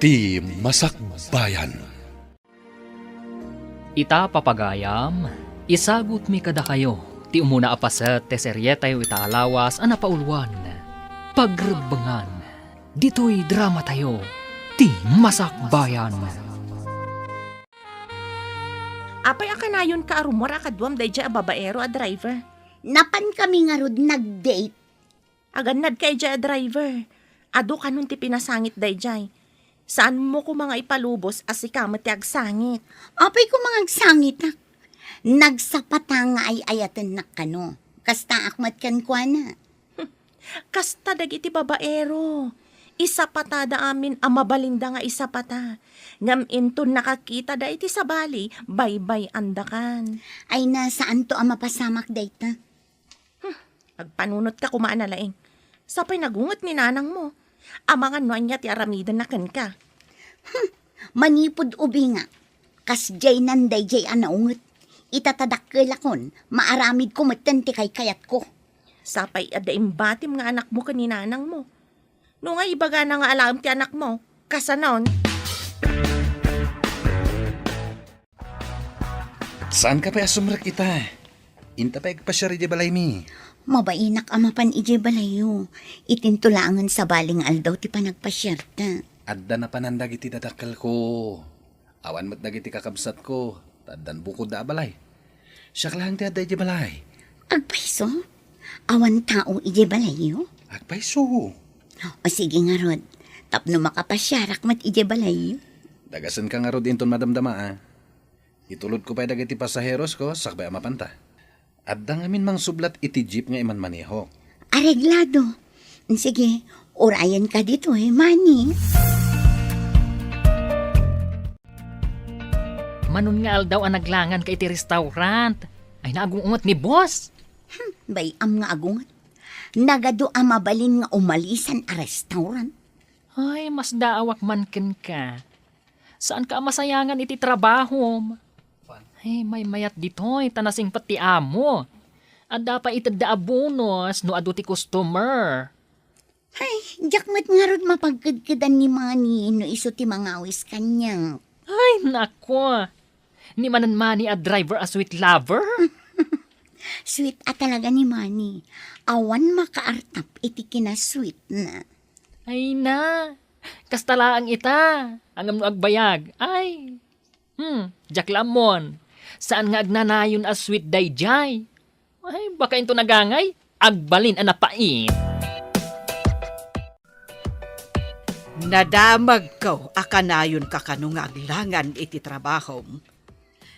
Ti Masakbayan. Ita papagayam, isagot mi kada kayo, ti umuna apaset te seryeta yu ita alawas ana paulwan. Pagrebengan, dito'y drama tayo, ti Masakbayan. Apay akanayon ka arumor akadwam dayja a babaero a driver. Napan kami nga rod nag-date. Aganad kay a driver. Ado kanun ti pinasangit dayjay. Saan mo ko mga ipalubos as ikamat ti agsangit? Apay ko mga agsangit ak. Nagsapata nga ay ayaten na kano. Kasta akmat kan kwa na. Kasta dagiti babaero. Isa patada amin ang mabalinda nga isa pata. Ngam into nakakita da iti sabali, baybay andakan. Ay nasaan to ang mapasamak data? Agpanunot ka kumaan na laing. Sapay nagungot ni nanang mo. Amangan no niya ti aramidan na kan ka. Manipod ubi nga. Kas jay nanday jay anaungot. Itatadakkelakon, maaramid ko matan ti kay kayat ko. Sapay adaim batim nga anak mo kaninanang mo. No nga ibaga na nga alam ti anak mo. Kasanon. Saan ka pa asumrak ita? Inta pa igpasyari di balay mi. Mabainak amapan ije balayo. Itintulangan sa baling aldaw ti panagpasyerta. Adda na panandag iti dadakkel ko. Awan mat dagiti kakabsat ko. Taddan bukod da balay. Siyak lang ti adda ije balay. Agpaiso? Awan tao ije balayo? Agpaiso. O sige nga rod. Tapno makapasyarak mat ije balayo. Dagasan ka nga rod inton madamdama ah. Itulod ko pa dagiti pasaheros ko sakbay amapanta. Adda ngamin mang sublat iti jeep nga iman maneho. Areglado. Sige, orayan ka dito Manny. Manon nga aldaw ang naglangan ka iti restaurant. Ay naagungot ni boss. Bayam nga agungat. Nagado ang mabalin nga umalisan a restaurant. Ay, mas daawak man ken ka. Saan ka masayangan iti trabaho? Ay, may mayat dito'y tanasing pati amo. Adda pa itadda abonos no adu ti customer. Ay, jakmat nga rod mapagkadkadan ni Manny no iso ti mga awis kanya. Ay, nako. Ni manan mani a driver a sweet lover? Sweet talaga ni Manny. Awan makaartap iti kinasweet na. Ay na. Kastalaang ita. Angam no agbayag. Ay. Jaklamon. Saan nga agnanayon a sweet dayjay? Ay, baka into nagangay. Agbalin ang napait. Nadamag ko akanayon kakanong aglangan iti trabaho.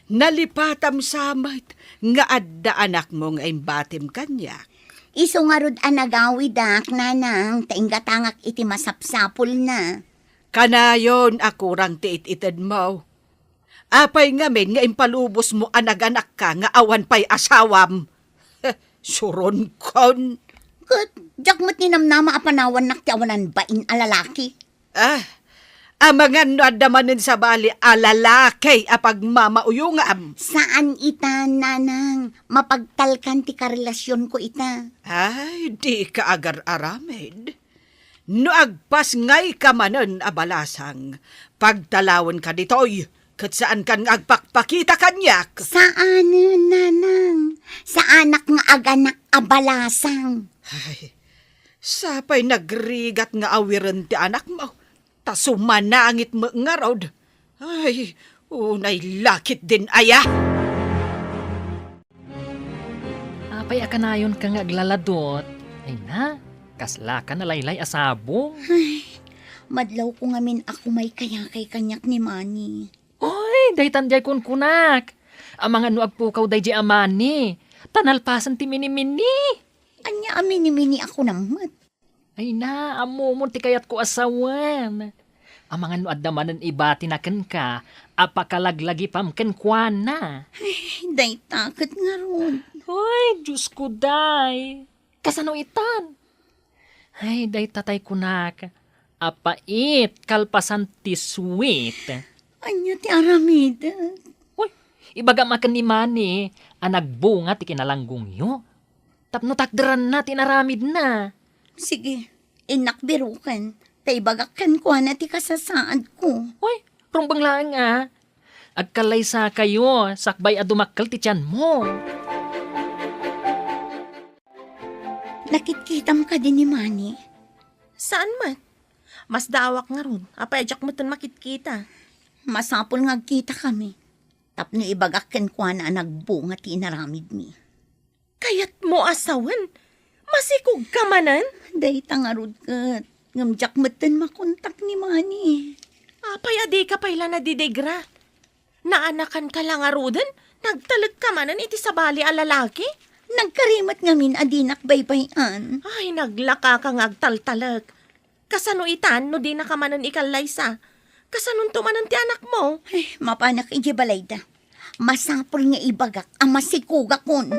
Nalipatam samait nga adda anak mo nga imbatim kanya. Iso nga rod anagawi dak nanang tainggatangak iti masapsapol na. Kanayon akurang tiit-ited mo. Apay ngamin nga impalubos mo anaganak ka nga awan pa'y asawam. Suron kon. Kat, jakmat ni namnama apanawan nak ti awanan bain alalaki. Amangan no adamanin sa bali alalaki apag mamauyungam. Saan ita, nanang? Mapagtalkan ti karelasyon ko ita. Ay, di ka agar-aramid. No agpas ngay kamanon abalasang, pagtalawon ka ditoy, kat saan kan agpakpakita kanyak. Saan, nanang? Sa anak nga aganak abalasang. Ay, sapay nagrigat nga awiran ti anak mo. Tasumanangit mo nga rod. Ay, unay lakit din aya. Apay akanayon ka nga aglaladot. Ay na. Kasla ka na laylay asabong. Madlaw ko ngamin ako may kaya kay kanyak ni Manny. Oy, daytan jay kun kunak. Ang mga no agpukaw day jay amani. Tanalpasan ti mini-mini. Anya amini-mini ako namat. Ay na, amumon ti kayat ko asawan. Ang mga no adamanan ibati na ken ka, apakalaglagi pam ken kuana. Day takot nga ron. Hoy, Diyos ko day. Kasano itan? Ay, day tatay kunak. Apait, kalpasan ti sweet. Anya ti aramida. Uy, ibaga makan ni Manny, ang nagbunga ti kinalanggong yo. Tapno takderan na, tinaramid na. Sige, inakbirukan. Tay bagakan ko na ti kasasaad ko. Uy, rumbang lang Agkalay sa kayo, sakbay a dumakkel ti tiyan mo. Nakitkitam ka din ni Manny. Saan man? Mas dawak nga ron. Apay ajak mo tan makitkita. Masapol nga kita kami. Tapno ibagakan ko na nagbunga ti inaramid mi. Kayat mo asawan. Masikog ka manan. Day tangarod kat. Ngamjak matan makontak ni Manny. Apay adi ka payla na didegra. Naanakan ka lang arudan. Nagtalag ka manan iti sabali a lalaki. Nagkarimat ngamin adinak baybayan. Ay, naglaka kang agtaltalag. Kasano itan no di na ka manan ikalaysa. Kasanon tumanan ti anak mo. Ay, mapanak ijibalay da. Masapol nga ibagak ang masikuga kon.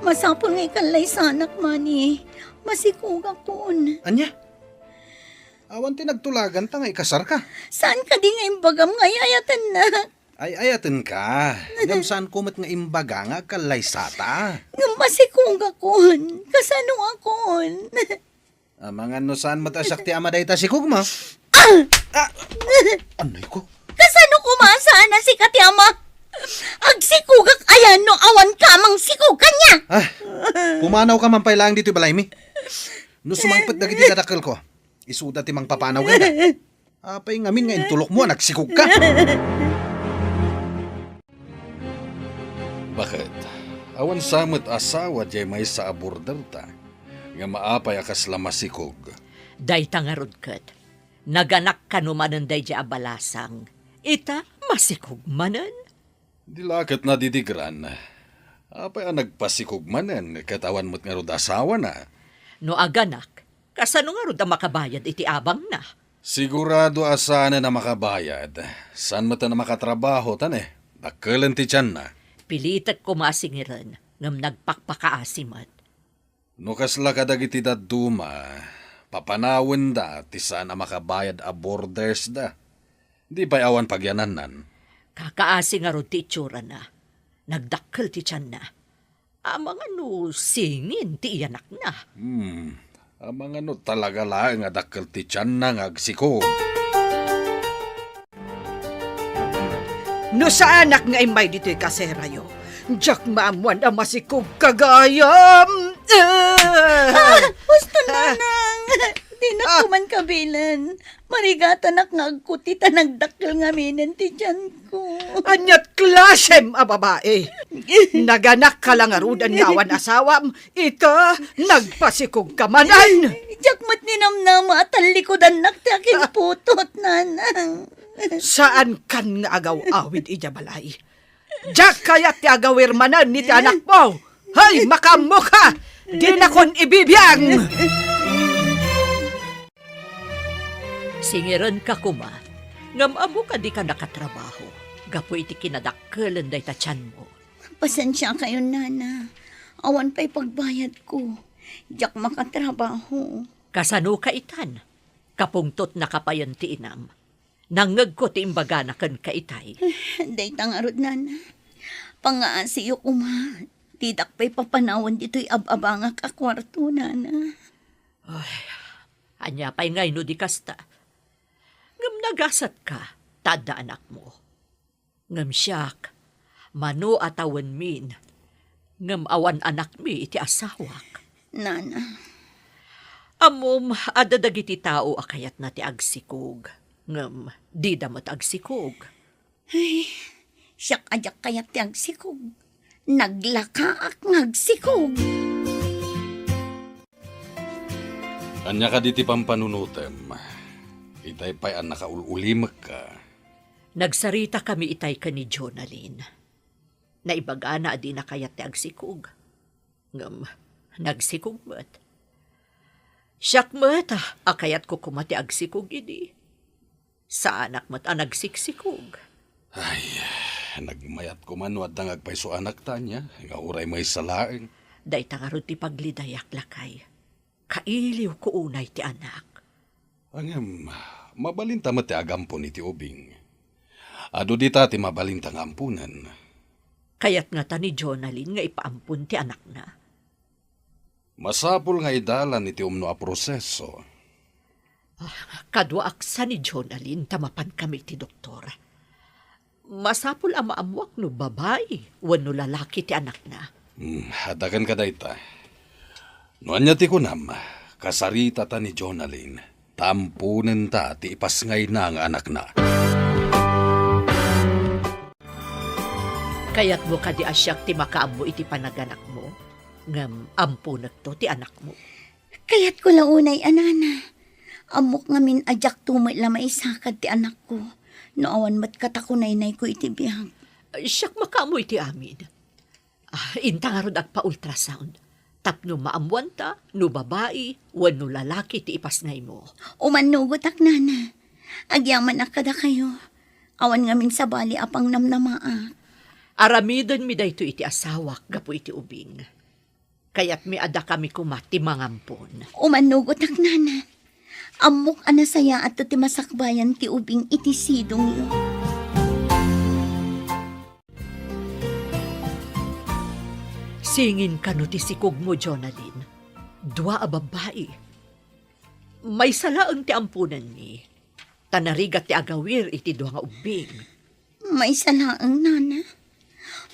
Masapol nga ikalay sa anak, Manny. Masikuga kon. Anya? Awan ti nagtulagan ta nga ikasar ka. Saan ka di nga imbagam nga yayatan na? Ay ayaten ka. Ngam saan kumat nga imbaga nga kalaysata. Nga masikuga kon. Kasano akon? Mga no saan matasak ti ama dayta si kugma. Anay ko? Kasano kumasaan na si Katyama? Agsikugak ayan no awan kamang sikugan niya. Pumanaw ka man pailang dito balay mi. No sumangpet dagiti dadakkel ko. Isuda ti mang papanaw ganda. Apay ngamin nga intulok mo nagsikog ka. Bakit? Awan samot asawa jay may sa aborder ta. Nga maapay akas lamasikog. Day tangarod kat. Naganak ka numanan day di abalasang. Ita masikog manan. Dilakit na didigran. Apay ang nagpasikog manen. Katawan mo't nga rod asawa na. No aganak, kasano nga rod ang makabayad iti abang na. Sigurado asana na makabayad. San mo ta na makatrabaho tan Dakkelan ti tiyan na. Pilitak kumasingiran ngam nagpakpakaasimat. No kasla kadagiti daduma, papanawin da ti sana makabayad a borders da. Di pa awan pagyananan. Kakaasi nga rod ti itsura na. Nagdakkel ti tiyan na. Amang ano singin ti iyanak na. Amang ano talaga lang nga dakkel ti tiyan na ngagsikog. No sa anak nga imay dito'y kaserayo. Diyak maamuan ang masikog kagayam. Gusto nanang. Di na kuman kabilan. Marigatanak nga agkutita nagdakil nga minin ti dyan ko. Anyat klasem a babae. Naganak ka lang arudan nga awan asawam. Ita, nagpasikog ka manan. Jakmat ni namnama at ang likodan naktakin putot, nanang. Saan kan nga agaw-awid ija balay? Diyak kaya ti agawir manan ni ti anak mo. Hay, makamo ka! Di na kon ibibiyang! Singiran ka kuma. Ngam amo ka di ka nakatrabaho. Gapo iti kinadakkelan day tatyan mo. Pasensya kayo, nana. Awan pa'y pagbayad ko. Jak makatrabaho. Kasano ka itan? Kapungtot na kapayan ti inam. Nangag ko ti imbaga na kan kaitay. Day tangarod, nana. Pangaasiyo kuma. Tidak pa'y papanawan dito'y ababangak a kwarto, nana. Anya pa'y ngay no di kasta. Ngam nagasat ka, tada anak mo. Ngam siyak, mano atawan min. Ngam awan anak mi iti asawak. Nana. Amom, adadagiti tao akayat na ti agsikog. Ngam, di damat agsikog. Ay, siyak ajak kayat ti agsikog. Naglakaak ngagsikog. Anya ka diti pampanunutem. Itay pa'y ang nakaululimak ka. Nagsarita kami itay ka ni Jonalyn. Naibaga na adi na kayat ti agsikog. Ngam, nagsikog mat. Siyak mat, akayat ko kumati agsikog idi. Sa anak mat ang nagsiksikog. Ay, nagmayat ko man wad nang agpaiso anak ta niya. Nga uray may salaeng. Day tangarod ti paglidayak lakay. Kailiw ko unay ti anak. Angam, mabalinta mo ti agampon iti ubing. Ado di ta ti mabalinta nga ampunan. Kayat nga ta ni Jonalyn nga ipaampun ti anak na. Masapul nga idalan iti umno a proseso. Kadwa aksa ni Jonalyn, tamapan kami ti doktor. Masapul ang maamuak no babae, wano lalaki ti anak na. Hadagan ka dayta. Noan niya ti kunam, kasarita ta ni Jonalyn, tampunen ta ti ipasngay na ang anak na. Kaya't mo kadi asyak ti makaammo iti panaganak mo, ngam ampunag to ti anak mo. Kaya't ko launay, anana. Amok ngamin ajak tumay lamay sakad ti anak ko. No awan mat katakunay-nay ko iti biyang. Siyak makaammo iti amin. Intangarod ag pa-ultrasound. Tapno maamuan ta, no babae, wano lalaki ti ipasngay mo. Umanugot ak, nana. Agyaman ak kada kayo. Awan ngamin sa bali apang namnamaak. Aramidon mi dayto iti asawak, gapo iti ubing. Kaya't mi ada kami kumati mangampon. Umanugot ak, nana. Amok anasaya at ti masakbayan ti ubing iti sidong yo. Singin ka no ti sikog mo, Jonalyn. Dua a babae. May salaang ti ampunan ni. Tanarigat ti agawir iti dua nga ubing. May salaang, nana.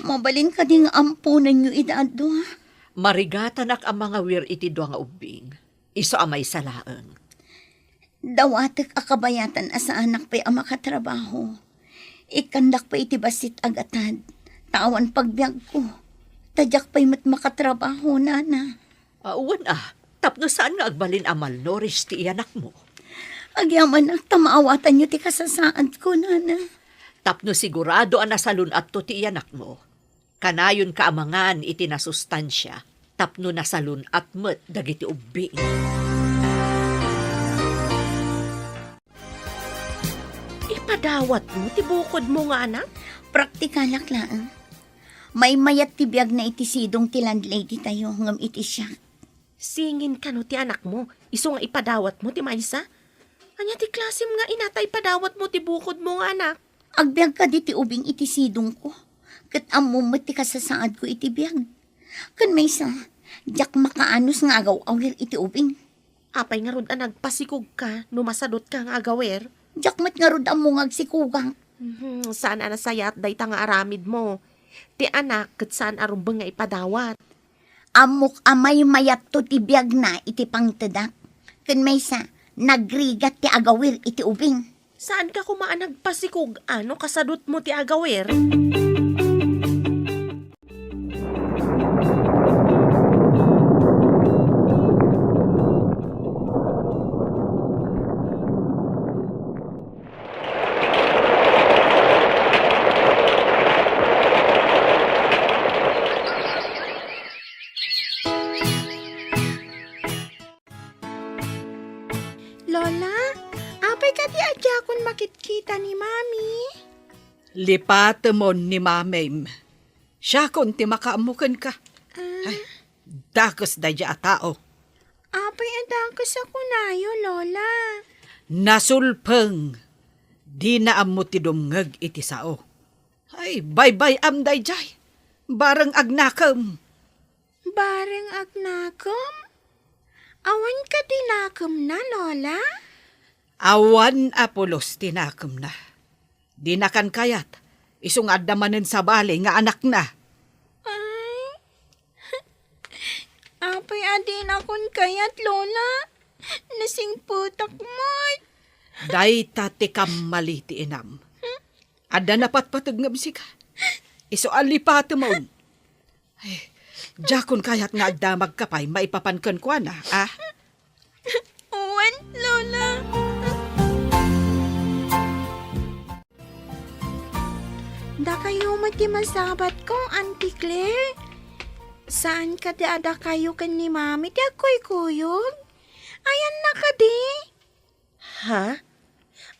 Mabalin ka ding ampunan nyo idadwa. Marigatan ang mga wir iti dua nga ubing. Iso amay salaang. Dawatek akabayatan asa anak pa'y ama katrabaho. Ikandak pa iti basit agatad. Tawan pagbiag ko. Tadyak pa'y mat makatrabaho, nana. Uwan tapno saan nga agbalin amal noris ti iyanak mo? Agyaman na tamaawatan nyo ti kasasaan ko, nana. Tapno sigurado nasalun at to ti iyanak mo. Kanayon kaamangan iti nasustansya. Tapno nasalun at met dagiti ubing. Ipadawat mo, tibukod mo nga anak. Praktikalak lang. May mayat ti biyag na iti sidong ti landlady tayo ngam iti siya. Singin ka no ti anak mo, iso nga ipadawat mo ti maysa. Anya ti klasim nga inatay padawat mo, tibukod mo nga anak. Agbyag ka di ti ubing iti sidong ko. Kat amumot ti kasasaad ko iti biyag. Kan may sa, diyak makaanos nga agaw-awir iti ubing. Apay nga rod nagpasikog ka, numasadot ka nga agawer. Diyak mat nga rod among agsikugang. Saan anasayat day ta nga aramid mo. Ti anak, kat saan arumbang nga ipadawat. Amok amay mayat to ti biyag na iti pangtadak. Kan may sa, nagrigat ti agawir iti ubing. Saan ka kumaan nagpasikog, ano kasadot mo ti agawer? Lola, apay ka di adyakon makitkita ni Mami. Lipatemon ni mamem. Siya kung ti makaamukan ka. Ay, dakos da dya tao. Apay adangkas ako nayo, Lola. Nasulpeng. Di na amo ti dumngag iti sao. Ay, bye-bye am day jay. Barang agnakam. Bareng agnakom? Awan ka dinakom na, Lola? Awan apulos tinakam na. Di na kan kayat. Isungad namanin sa bali nga anak na. Ay, apay adin akon kayat, Lola. Nasing putak mo. Day tati kam maliti inam. Ada napat patagngam sika. Iso alipatemon. Ay, jakon kayat nga agdamag kapay maipapankan ko na, ah? Uwan, Lola. Da kayo matimasabat kong Auntie Claire. Saan ka ada kayo kan ni Mami? Di ako'y kuyog. Ayan na ka di. Ha?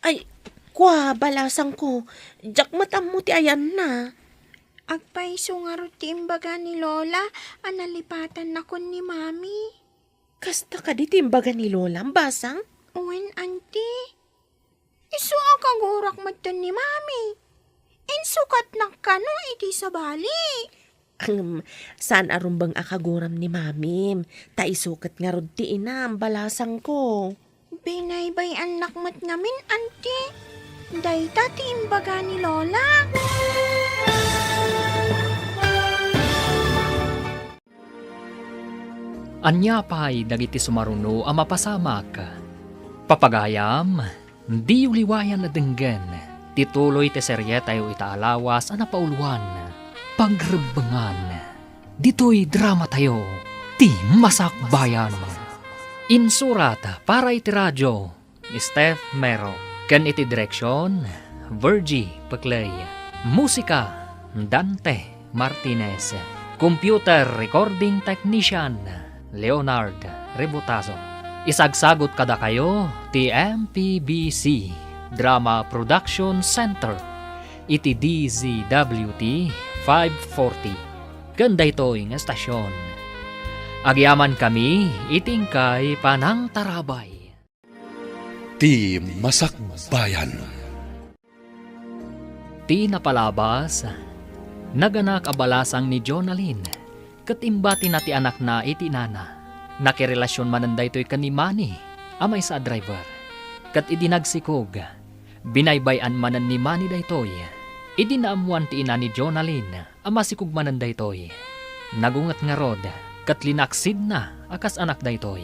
Ay, kwa, balasang ko. Jak matam mo ti ayan na. Agpaiso nga ti imbaga ni Lola, analipatan na kon ni Mami. Kasta ka di timbaga ni Lola, basang? Uwan, Auntie. Isu akagurak matan ni Mami. Insukat na kano iti sa bali. Saan arumbang akaguram ni mamim? Ta isukat nga rod ti inam, balasang ko. Binaybay anak mat ngamin, auntie. Dayta ti imbaga ni Lola. Anya pa'y dagiti sumaruno ang mapasamak. Papagayam, di uliwayan na denggen. Tituloy ti serye tayo itaalawas ang napauluan. Pagrebangan. Dito'y drama tayo. Ti Masakbayan. Insurat para iti radyo. Steph Mero. Ken iti direksyon. Virgie Paclay. Musika. Dante Martinez. Computer recording technician. Leonard Rebutazo. Isagsagot kada kayo ti MPBC Drama Production Center iti DZWT 540. Ganda ito ng estasyon. Agyaman kami itingkay Panang Tarabay. Ti Masakbayan. Ti napalabas, naganak abalasang ni Jonaline. Katimbati na ti anak na iti nana. Nakirelasyon mananda ito'y kanimani, amay sa driver. Kat idinagsikog, binaybayan manan ni Manny daytoy. Idinaamuan ti ina ni Jonaline, ama sikog mananda ito'y. Nagungat nga rod, kat linaksid na akas anak daytoy.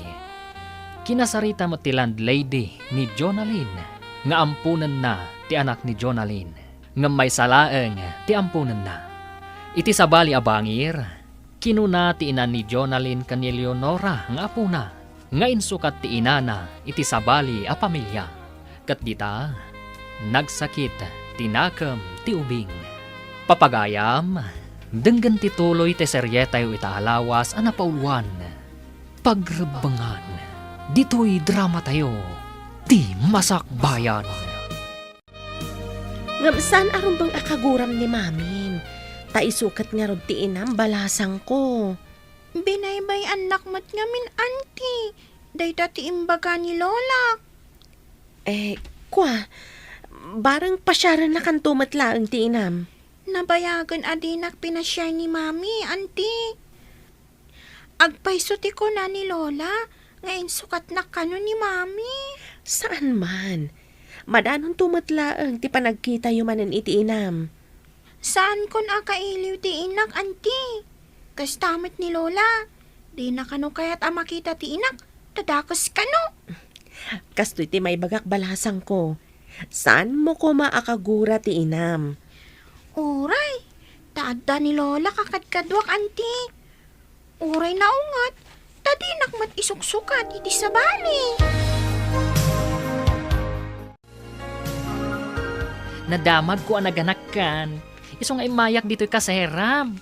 Kinasarita mo ti landlady ni Jonaline, nga ampunan na ti anak ni Jonaline, nga may salaeng ti ampunan na. Iti sabali abangir, kinuna ti ina ni Jonaline kan ni Leonora nga apuna, nga insukat ti inana iti sabali a pamilya. Kat dita, nagsakit tinakam ti ubing. Papagayam, denggan ti tuloy ti serye tayo itaalawas a napauluan. Pagrebangan, dito'y drama tayo, ti Masakbayan. Ngam saan arumbang akaguram ni mamim? Ta isukat nga rod ti inam, balasang ko. Binaybay anak mat ngamin, auntie. Dayta ti imbaga ni Lola. Barang pasyaran na kantumat laang ti inam. Nabayagan adinak pinasyay ni mami, auntie. Agpaiso ti ko na ni Lola. Ngayon sukat na kano ni mami. Saan man? Madanon tumatlaang ti panagkita yumanan iti inam. Saan kon akailiw ti inak, auntie? Kastamit ni Lola. Di na kano kaya't makita ti inak. Tadakos kano. Kastoy ti may bagak balasang ko. Saan mo ko maakagura ti inam? Uray, taadda ni Lola kakadkadwak, auntie. Uray na ungat, tadinak mat isuksukat iti sabali. Nadamag ko ang naganakkan. Iso nga imayak dito'y kaseram.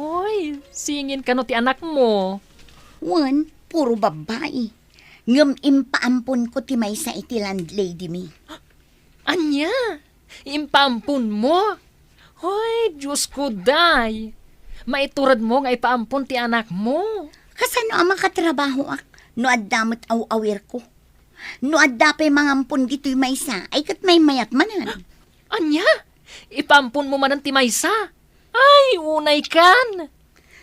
Hoy, singin ka no ti anak mo. Wan, puro babae. Ngam impaampon ko ti may sa iti landlady mi. Anya, impampun mo. Hoy, Diyos ko day. Maiturad mo nga ipaampun ti anak mo. Kasano ang makatrabaho ak? No addamot awawir ko. No addapay mangampon dito'y may sa, ay kat may mayat manan. Anya, ipampun mo man ang timaysa. Ay, unay kan.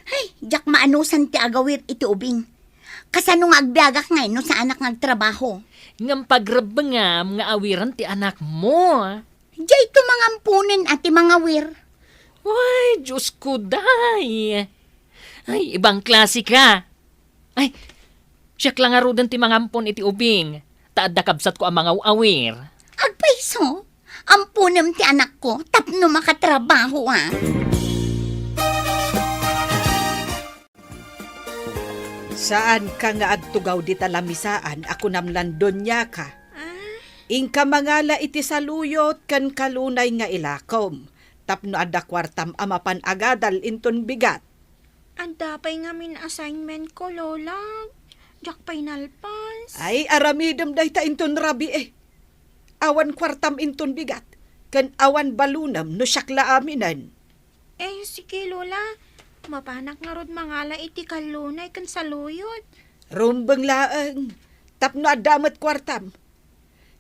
Ay, jak maanusan ti agawir iti ubing. Kasano nga agbiagak ngay no sa anak ngagtrabaho. Ngam pagrabangam nga awiran ti anak mo. Diyay ito mga ampunin at ti mga wir. Ay, Diyos ko day. Ay, ibang klase ka. Ay, siyak lang arudan ti mga ampon iti ubing. Taadda kabsat ko ang mga awir. Agpaiso, ampunem ti anak ko, tapno makatrabaho Saan ka nga agtugaw di talamisaan, ako namlandon niya ka. Ingka mangala iti saluyot kan kalunay nga ilakom. Tapno adda kwartam amapan agadal inton bigat. Anda pa'y ngamin assignment ko, Lola. Jak pa'y nalpas. Ay, aramidem day ta inton rabi Awan kwartam inton bigat. Kan awan balunam no syakla aminan. Sige, Lola. Mapanak nga rod mangala iti kalunay kan saluyot. Rumbeng laeng. Tapno adamat kwartam.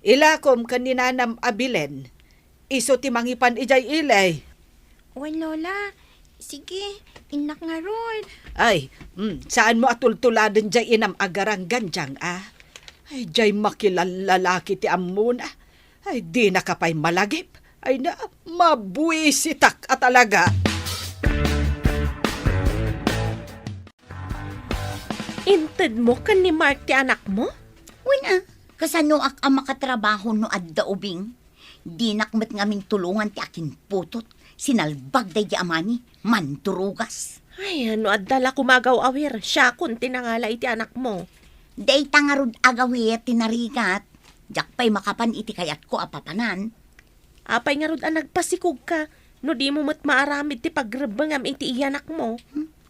Ilakom kan ninanam abilen. Iso ti mangipan ijay ilay. Wen, Lola, Sige, inak nga Rod. Ay, saan mo atultuladan jay inam agarang ganjang, ah? Ay, jay makilalalaki ti amuna. Ay, di na kapay malagip. Ay na, mabuisitak at talaga. Inted mo kan ni Mark ti anak mo? Wala, kasano ak ang makatrabaho no adda ubing. Di nakmat ngamin tulungan ti akin putot. Sinalbag day di amani, manturugas. Ay, ano adala kumagaw awir. Siya kun tinangala iti anak mo. Day tangarod agawit tinarigat. Jak pa'y makapan iti kayat ko apapanan. Apay nga rod ang nagpasikog ka. No di mo mat maaramid ti pagrebengam iti iyanak mo.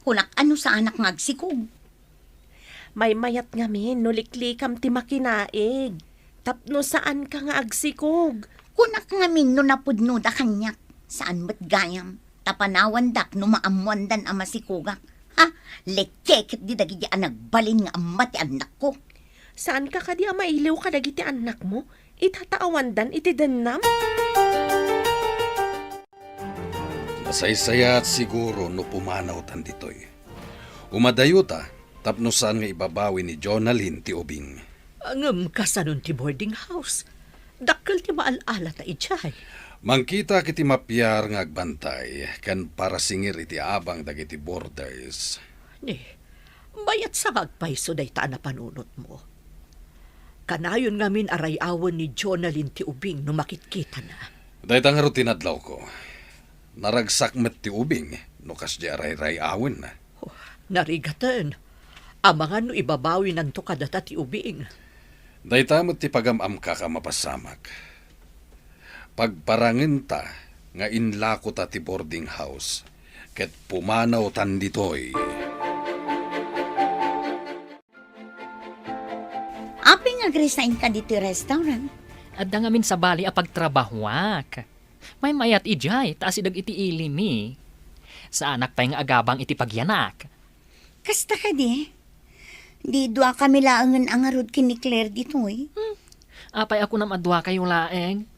Kulak ano sa anak ngagsikog. May mayat ngamin, no liklikam ti makinaig. Tapno saan ka nga agsikog. Kunak ngamin no napudno da kanyak. Saan mat gayam? Tapanawan dak no maamuandan ama sikugak. Ha? Lekekit di dagi di nagbalin nga ama ti anak ko. Saan ka kadi mailiw ka dagiti anak mo? Itataawandan iti denam? Masaysaya at siguro no pumanaw tan ditoy. Umadayo ta, tapno saan nga ibabawi ni Jonalyn ti ubing. Angam kasanon ti boarding house. Dakkel ti maalala ta ijay. Mangkita kiti mapyar nga agbantay, kan para singir iti abang dagiti borders. Ni, bayat sa magpaiso day ta na panunot mo. Kanayon ngamin arayawan ni Jonalyn ti ubing no makitkita na. Dahil nga tinadlaw ko, naragsak met ti ubing, no kas di aray-rayawan na. Oh, narigatan. Amangan no ibabawi nanto kadata ti ubing. Dahil tamot ti pagamam ka mapasamak. Pagparangin ta, nga inlako ta ti boarding house, ket pumanaw tan ditoy. Api nga resign ka dito restaurant. Adda ngamin sa bali a pagtrabahuak. May mayat ijay, taas idag iti ilimi. Sa anak pa'y nga agabang iti pagyanak. Kasta ka di. Di dua kami laangan ang arod kini Claire dito eh. Apay ako nam adwa kayo laeng.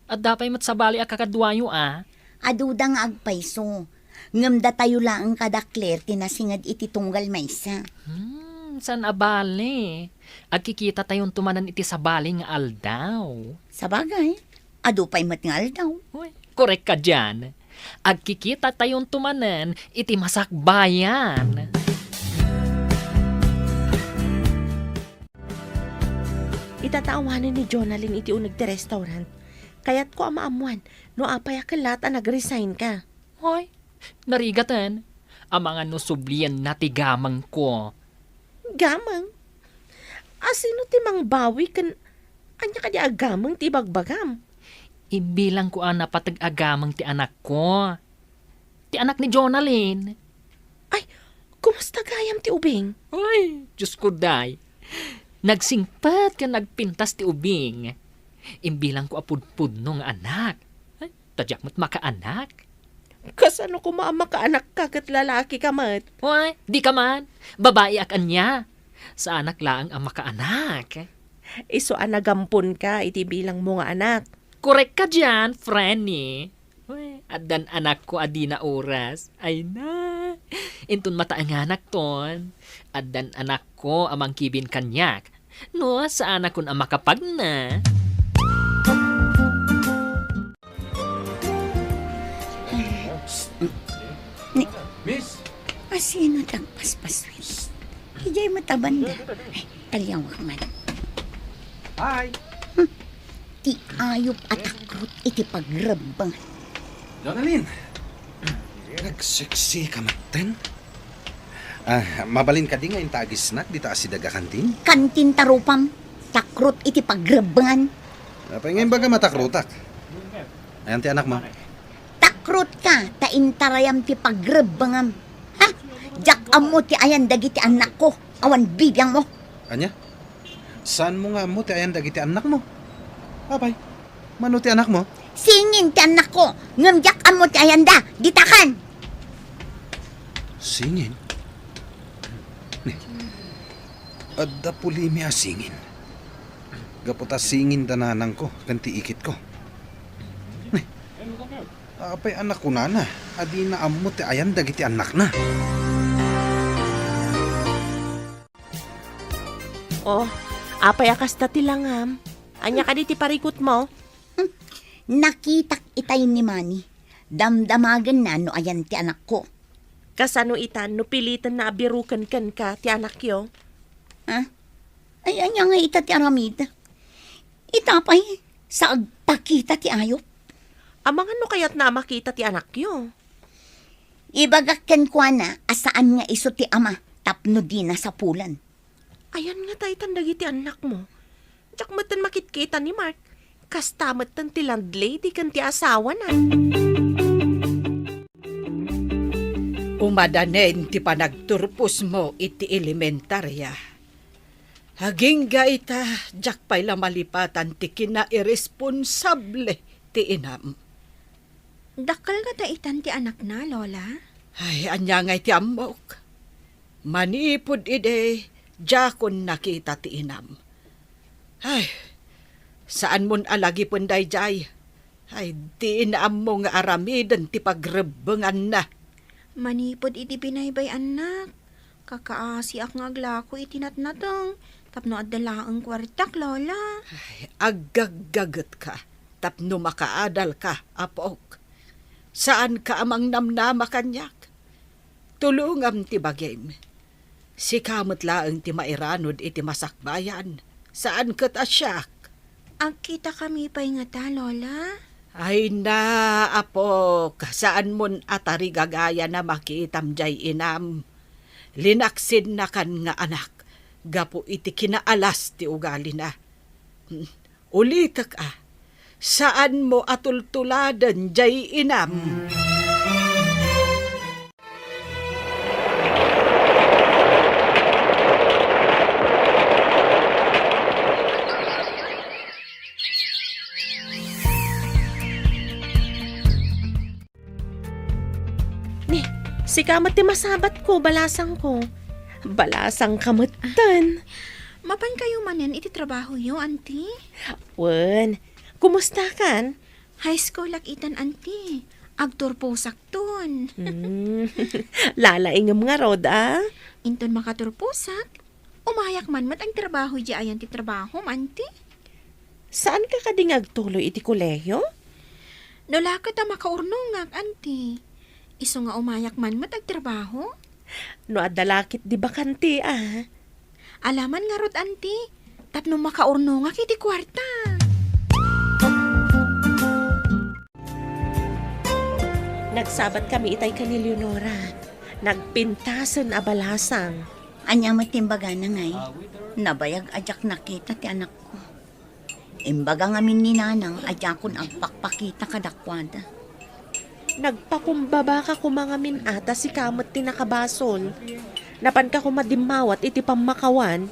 Adda pa'y matsabali a kakadwayo ah. Aduda nga agpaiso. Ngamda tayo laang kada Claire tinasingad iti tunggal maysa. San abali? Agkikita tayon tumanan iti sabali nga aldaw. Sa bagay, adu pa'y matngal daw. Uy, korek ka dyan. Agkikita tayon tumanan iti masakbayan. Itataawanan ni Jonalyn iti unag ti restaurant. Kaya't ko amaamuan, no apay akalat a nag-resign ka. Hoy, narigatan. Ang mga nusublian na tigamang ko. Gamang? Asino ti mang bawi kan... Anya ka di agamang ti bagbagam? Imbilang ko ang napatag-agamang ti anak ko. Ti anak ni Jonalyn. Ay, kumusta gayam ti ubing? Ay, Diyos ko day. Nagsingpat ka nagpintas ti ubing. Imbilang ko apudpud nung anak. Ay, tadyak mo't makaanak. Kasano ko maamakaanak ka kat lalaki ka mat? Hoy, di ka man. Babae ak anya. Sa anak laang ang makaanak. Iso anagampon ka iti bilang mo nga anak. Korek ka dyan, Frenny. Uy, adan anak ko adi na oras. Ay na. Intun mata ang anak ton. Adan anak ko amang kibin kanyak. No, sa anak kun ang makapag na. Miss! Asino tagpaspaswil? Hijay matabanda. Ay, talyawak man. Hi! Ti ayop at akrot iti pagrabang. Jonalyn! Nagseksi ka maten? Mabalin ka di nga yung tagis snack di taas si daga kantin? Kantin tarupam. Takrot iti pagrabangan. Apay ngayon baga matakrutak. Ayan ti anak mo. Takrot ka. Taintarayam ti pagrabangam. Ha? Jak amo ti ayan dagiti anak ko. Awan bibiyang mo. Anya? Saan mo nga mo ti ayan dagiti anak mo? Apay, mano ti anak mo? Singin ti anak ko. Ngamjak amo ti ayan da. Ditakan. Singin? Adda pulimi a singin. Gaputa singin dananang ko, kanti ikit ko. Apay anak ko na. Adi na amo ti ayan dagiti anak na. Oh, apay akas ta tilangam. Anya ka di ti parikot mo? Nakitak itay ni Manny. Damdamagan na no ayan ti anak ko. Kasano itan no pilitan na abirukan kan ka ti anak yo? Ha? Ay, anya nga ita ti aramid. Itapay, sa agpakita ti ayop. Amang ano kayat na makita ti anak yo? Ibagakken kwa na, asaan nga iso ti ama, tapno di na sa pulan. Ayan nga tayo tandag iti anak mo. Tsak matan makitkita ni Mark. Kastamat tan ti landlady kan ti asawa na. Umadanen ti panagturpos mo iti elementarya. Haging ita, jak pa'y lamalipatan ti kina-irresponsable ti inam. Dakal nga daitan ti anak na, Lola. Ay, anya nga ti amok. Manipod ide, jakon nakita ti inam. Ay, saan mon alagi punday jay? Ay, di inaam mo nga aramidan ti pagrebengan na. Manipod iti binaybay anak. Kakaasi ak nga aglako iti natnatong. Tapno adala ang kwartak, Lola. Ay, agagagat ka, tapno makaadal ka, apok. Saan ka amang namnama kanyak? Tulungam ti bagim. Si kamot laeng ti mairanod iti masakbayan. Saan kat asyak? Agkita kami pa'y nga ta, Lola. Ay na, apok, saan mon atari gagaya na makitam jay inam. Linaksin na kan nga anak. Gapo iti kinaalas ti ugali na. Ulitak saan mo atultuladan jay inam? Ni, si kamat ti masabat ko, balasang ko. Balasang kamatan. Mapan kayo manen iti trabaho yo, auntie? Wen, kumusta kan? High school lakitan, auntie. Agturposak ton. Lalaingam nga rod, ah. Inton makaturposak. Umayak man mat ang trabaho di ayan ti trabaho, auntie. Saan ka kadingag tuloy iti kolehiyo? Nolaka ta makaurnungag, auntie. Iso nga umayak man mat ang trabaho. No adalakit di bakante, ah. Alaman nga rod, auntie. Tapno makaurnungag iti kwarta. Nagsabat kami itay ka ni Leonora. Nagpintasan a balasang. Anya matimbaga na ngay, nabayag ajak nakita ti anak ko. Imbaga ngamin ni nanang ajakon agpakpakita kadakwada. Nagpakumbaba ka kumangamin ata si kamot ti nakabasol. Napan ka kumadimawat iti pamakawan.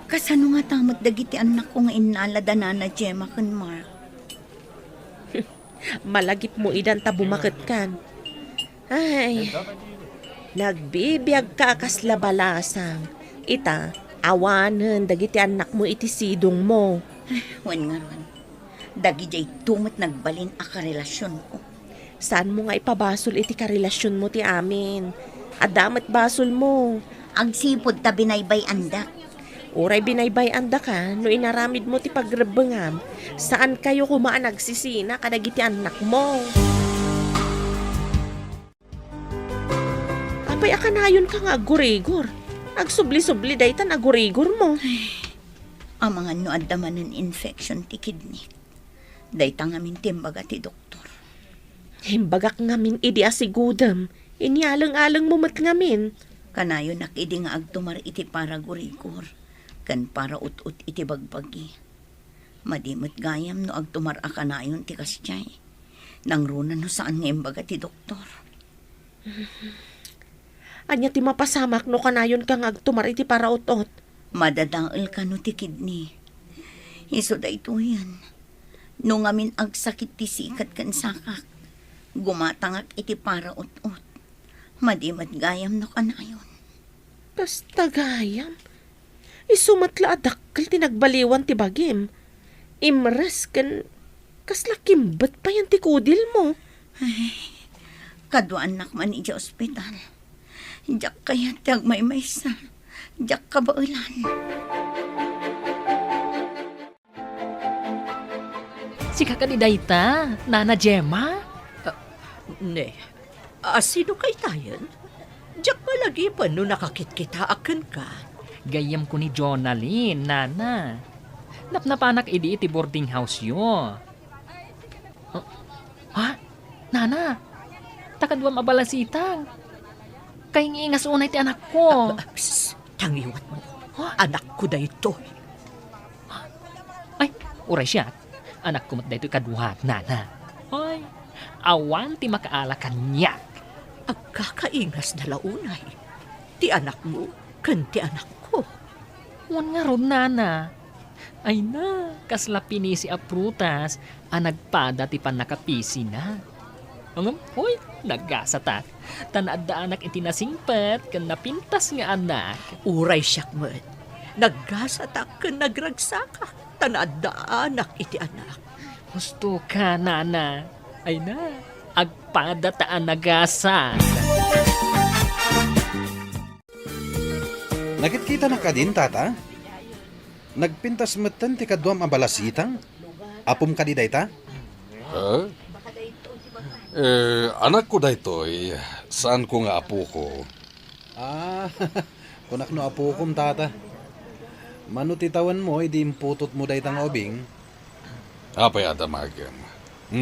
Kasano nga tamot dagiti anak ko nga inalada na Gemma kan Mark. Malagip mo idan ta bumakit kan. Ay, nagbibiyag ka kasla balasang. Ita, awanen dagiti anak mo iti sidong mo. Wan nga ron, dagi jay tumot nagbalin a karelasyon ko. Saan mo nga ipabasol iti karelasyon mo ti amin? Adamat basol mo. Agsipod ta binaybay andak. Uray binaybay anda ka, no inaramid mo ti pagrebengam. Saan kayo kumaan nagsisina kadagiti anak mo? Apay akanayon ka nga agurigor. Agsubli-subli daytan agurigor mo. Ang mga no addaman ng infection ti kidney. Dayta ngamin timbaga ti doktor. Himbagak ngamin idi asigudam. Inialang-alang mo mat ngamin. Kanayo nakidi nga agtumar iti para gurigor. Kan para ut-ut iti bagbagi. Madimot gayam no agtumar a kanayon ti kasyay. Nangruna no saan nga imbaga ti doktor. Anya ti mapasamak no kanayon kang agtumar iti para ut-ut. Madadaol ka no ti kidney. Iso da ito yan. No ngamin agsakit ti sikat kan sakak. Gumatangak iti para ut-ut. Madimat gayam no kanayon. Basta gayam. Isumatla adakkel ti nagbaliwan ti bagim. Imres kan Kasla kimbat pa yan tikudil mo. Kaduan nak man ija ospital. Jak kaya tag may maysa. Jak kabaulan. Sika ka ni dayta, Nana Gemma? Ne, sino kay tayan? Diyak malagi pa no nakakit-kita akin ka. Gayam ko ni Jonalyn, Nana. Napnapanak iti boarding house yo. Ha? Nana? Takadwam abalasitang. Kay ngiingas unay ti anak ko. Psst, tangiwat mo. Anak ko da ito. Ay, uray siya. Anak ko mat daytoy kaduhat, Nana. Ay, awan ti makaalakan niya. Agkakaingas na launay. Ti anak mo, kan ti anak ko. Wan nga ron, Nana. Ay na, kasla pinisi a prutas, nagpada ti panakapisi na. Angam, hoy, naggasata. Tanaad anak iti nasingpat, kan napintas nga anak. Uray siyak mo't. Naggasatak kan nagragsaka. Tanaad anak iti anak. Gusto ka, Nana. Ay na, agpada taan nagasa. Nagkita na ka din, tata? Nagpintas matan ti kadwam abalasitang? Apom ka di dayta? Anak ko daytoy, saan ko nga apo ko? Kunak no apo kom, tata. Manutitawan mo, idi imputot mo daytang obing. Apay adamagem.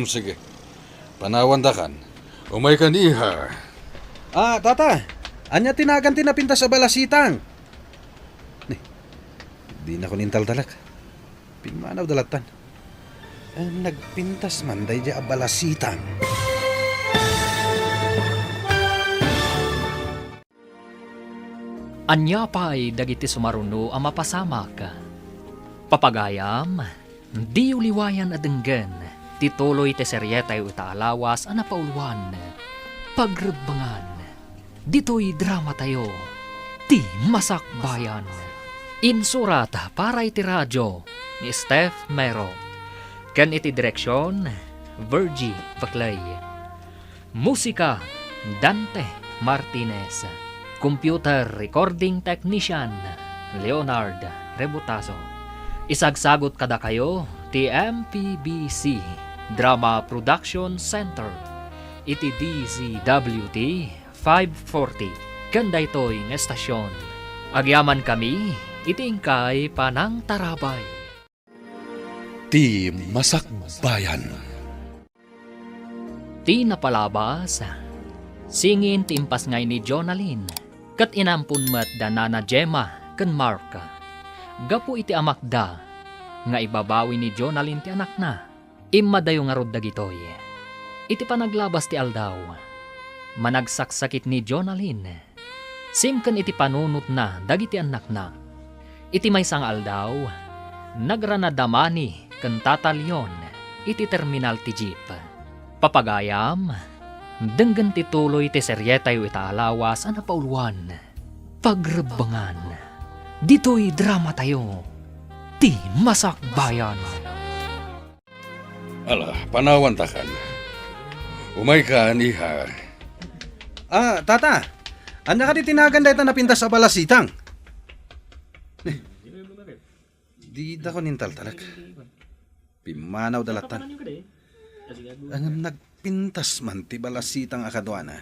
Sige. Panawandakan. Umay ka niha. Tata! Anya tinagan tinapintas sa balasitang? Di na ko nintal-talak. Pimanaw dalatan. Nagpintas man day di abalasitang. Anya pa'y dagiti sumaruno ang mapasamak. Papagayam, di uliwayan adenggan, tituloy te seryetay utaalawas ang napauluan. Pagrebangan, dito'y drama tayo, ti masakbayan. Insurata para iti radyo ni Steph Mero. Kan iti direksyon, Virgie Paclay. Musika, Dante Martinez. Computer Recording Technician, Leonard Rebutazo. Isagsagot kada kayo, TMPBC Drama Production Center. Iti DZWT 540. Kanda ito'y ng estasyon. Agyaman kami, itingkay panang tarabay. Ti Masakbayan. Ti napalabas, singin timpas ngay ni Jonalyn, kat inampun mat da Nana Gemma ken Mark. Gapu iti amakda, nga ibabawi ni Jonalyn ti anak na, imadayo nga rod dagitoy. Iti panaglabas ti aldaw, managsaksakit ni Jonalyn, simken iti panunot na dagiti anak na. Iti maysang aldaw, nagranadamani ken tatalyon, iti terminal ti jeep. Papagayam, denggan tituloy ti seryetay itaalawas ang napauluan. Pagrebangan, dito'y drama tayo, ti masakbayan. Ala, panawandakan. Umay ka niha. Tata! Anya ka di tinagan dayta napintas sa balasitang? Di da ko nintal-talak. Pimanaw dalatan. Ang nagpintas man ti balasitang akadwana.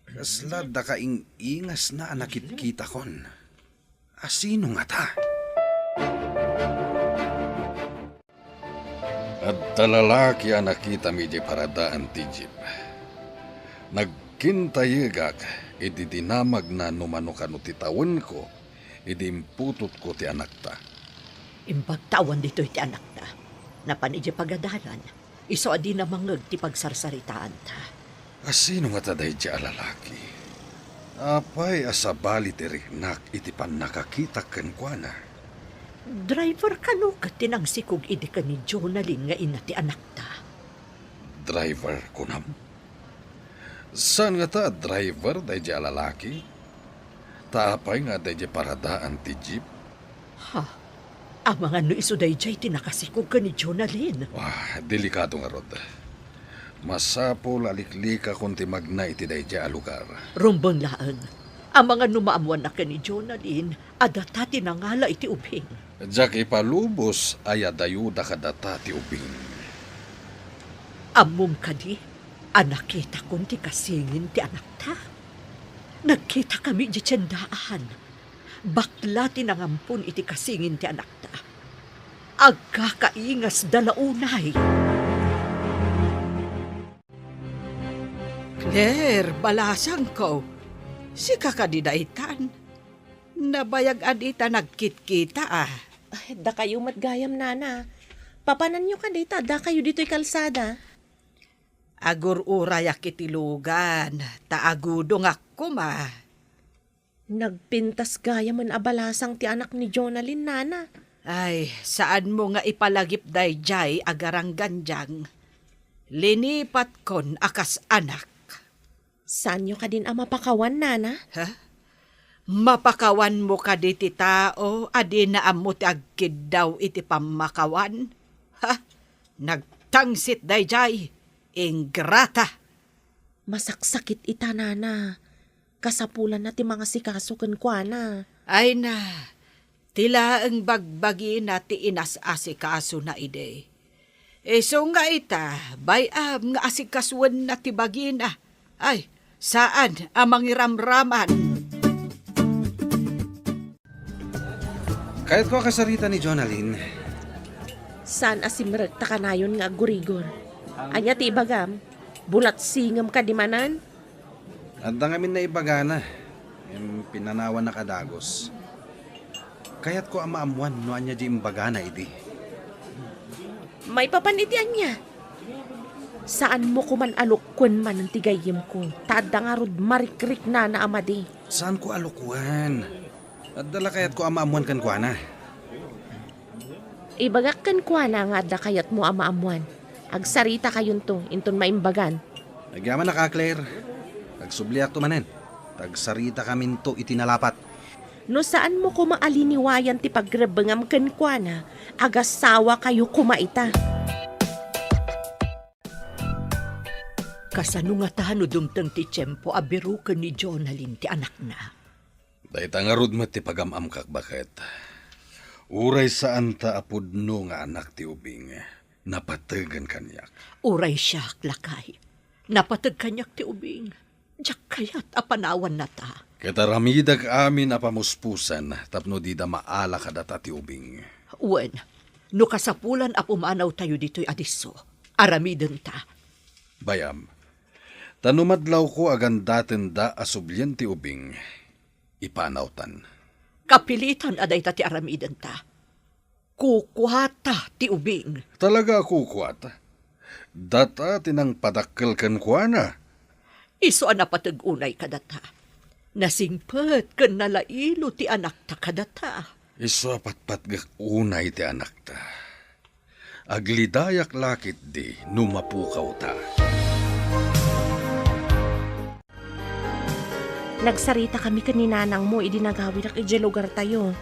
Kasla da kaing ingas na nakit-kita kon. Asino nga ta? At talalaki ang nakita mi di paradaan ti jeep. Nagkintayagak, iti dinamag na numanukano ti tawon ko, iti imputot ko ti anak ta. Impagtawan dito iti anak na. Napan iti pagadalan, iso adi na mangag ti pagsarsaritaan ta. Asino nga taday di alalaki? Apay asabali ti riknak iti pan nakakita ken kuana. Driver kano ka tinangsikog iti ka ni Jonalyn nga ina ti anak ta. Driver kunam? Saan nga ta driver day di alalaki? Taapay nga day di paradaan ti jeep? Ha? Ang mga no isuday jay tinakasikog ka ni Jonalyn. Wah, delikado nga rod. Masapol aliklika kung timagna iti dayja a lugar. Rumbang laang. Ang mga numaamuan na ka ni Jonalyn, adata tinangala iti ubing. Jak ipalubos ay adayuda kadata ti ubing. Among kadi, anakita kong ti kasingin ti anak ta. Nagkita kami di tiyandaan. Bakla tinangampun iti kasingin ti anak ta. Agkakaingas dalaunay. Claire, balasang ko. Si kakadidaitan. Nabayag adita nagkit-kita ah. Ay, da kayo matgayam, nana. Papanan nyo ka dita, da kayo dito'y kalsada. Agur urayak itilugan. Taagudong ako ma. Nagpintas gaya man abalasang ti anak ni Jonalyn, nana. Ay, saan mo nga ipalagip dayjay agarang ganjang? Linipat kon akas anak. Saan nyo ka din ang mapakawan, nana? Ha? Mapakawan mo ka di ti tao, adi na amot agkid daw iti pamakawan. Ha? Nagtangsit dayjay, ingrata. Masaksakit ita, nana. Kasapulan na ti mga sikasukan kwa na. Ay na, tila ang bagbagi na ti inas-asikaso na ide. So nga ita, bayam nga asikasuan na ti bagi na. Ay, saan ang mangiramraman? Kahit ko kasarita ni Jonalyn, Saan asimrag ta kanayon nga gurigor? Anya ti ibagam? Bulat singam ka di manan? at ngamin na ibagana, yung pinanawan na kadagos. Kaya't ko amaamuan no anya di imbagana idi. May papanitian niya. Saan mo kuman alukon man ang tigayim ko? Tada nga rod marikrik na na amadi. Saan ko alukuan? At dala kaya't ko amaamuan kan kwa na. Ibagak kan kwa na nga da kayat mo amaamuan. Agsarita kayon to, inton maimbagan. Nagyaman na ka, Claire. Tagsubliak to manen. Tagsarita kamin to itinalapat. No saan mo kumaaliniwayan ti pagrebengam kan kwa na, agasawa kayo kumaita. Kasano nga tahano dumtang ti tiyempo abiru ka ni Jonalyn ti anak na. Dahit ang arod mo ti pagamam kak bakit. Uray saan ta apudno nga anak ti ubing. Napatagan kanyak. Uray siya, lakay. Napatag kanyak ti ubing. Diyak kayat apanawan na ta. Kataramidag amin apamuspusan tapno di da maala kadata ti ubing. Uwan, no kasapulan apumanaw tayo dito'y adiso. Aramiden ta. Bayam, tanumadlaw ko agandaten da asublyan ti ubing. Ipanawtan. Kapilitan aday ta ti aramiden ta. Kukuhata ti ubing. Talaga kukwat. Data tinang padakkel kan kuana. Iso ang napatag-unay kadata. Nasingpet kan nalailo ti anak ta kadata. Iso patpatgak unay ti anak ta. Aglidayak lakit di numapukaw ta. Nagsarita kami kaninanang mo, idinagawin ak ije lugar tayo.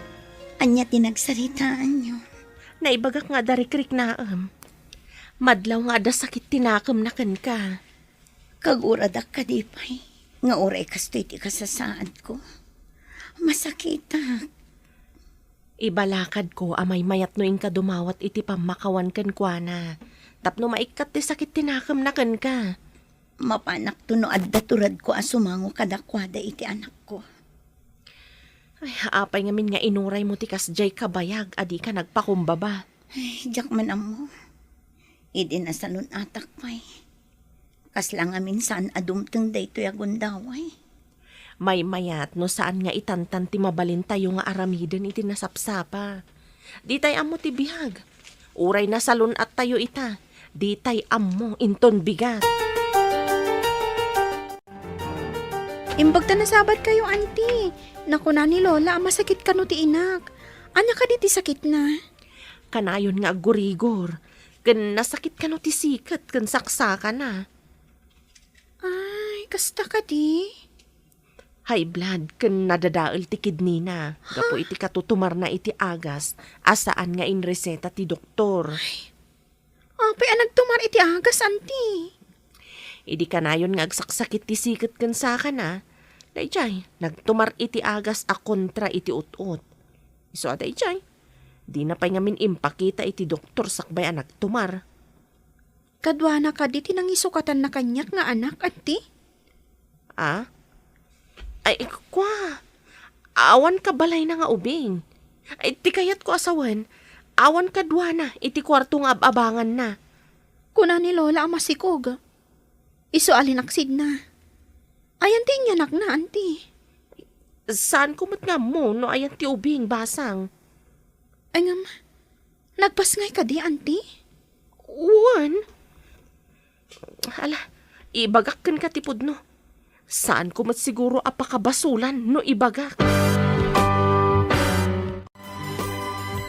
Anya tinagsaritaan nyo. Naibagak nga darikrik naam. Madlaw nga da sakit tinakam na kan ka. Kaguradak ka di pa'y. Nga oray kastoy ti kasasaad ko. Masakita. Ibalakad ko amay mayat no ka dumawat iti pamakawan kan kwa na. Tapno maikat ti sakit tinakam na kan ka. Mapanak to no adda turad ko asumango kadakwada iti anak ko. Ay, apay ngamin nga inuray mo ti kasjay kabayag, adi ka nagpakumbaba. Ay, jak man amo. Idi na salon atak pa'y. Kaslang amin saan adumteng daytoy agundaway. May mayat no saan nga itantan ti mabalin tayo nga aramiden iti nasapsapa. Di tay amo ti bihag. Uray na salon at tayo ita. Di tay amo inton bigat. Imbagta na sabat kayo, auntie. Naku na ni Lola, masakit ka no ti inak. Anya ka di ti sakit na? Kanayon nga gurigor. Kan nasakit ka no ti sikat, kan saksa ka na. Ay, kasta ka di? High blood ken nadadaol ti kidney na. Gapo iti katutumar na iti agas asaan nga in reseta ti doktor. Apay nagtumar iti agas, anti. Idi kanayon nga agsaksakit ti sikat ken saka na. Dayjay, nagtumar iti agas a kontra iti ut-ut. Iso dayjay, di na pa'y ngamin impakita iti doktor sakbay a nagtumar. Kadwa na ka di tinangisukatan na kanyak nga anak, anti. Ah? Ay, kwa. Awan ka balay na nga ubing. Ay, ti kayat ko asawan. Awan ka dwa na, iti kwarto nga abangan na. Kuna ni Lola ang masikog. Iso alinaksid na. Ay, anti niya na, anti. Saan kumot nga mo no ayan ti ubing basang? Ay ngam, nagpasngay ka di, anti? Uwan? Ala, ibagak kan katipod no. Saan kumot siguro apakabasulan no ibagak?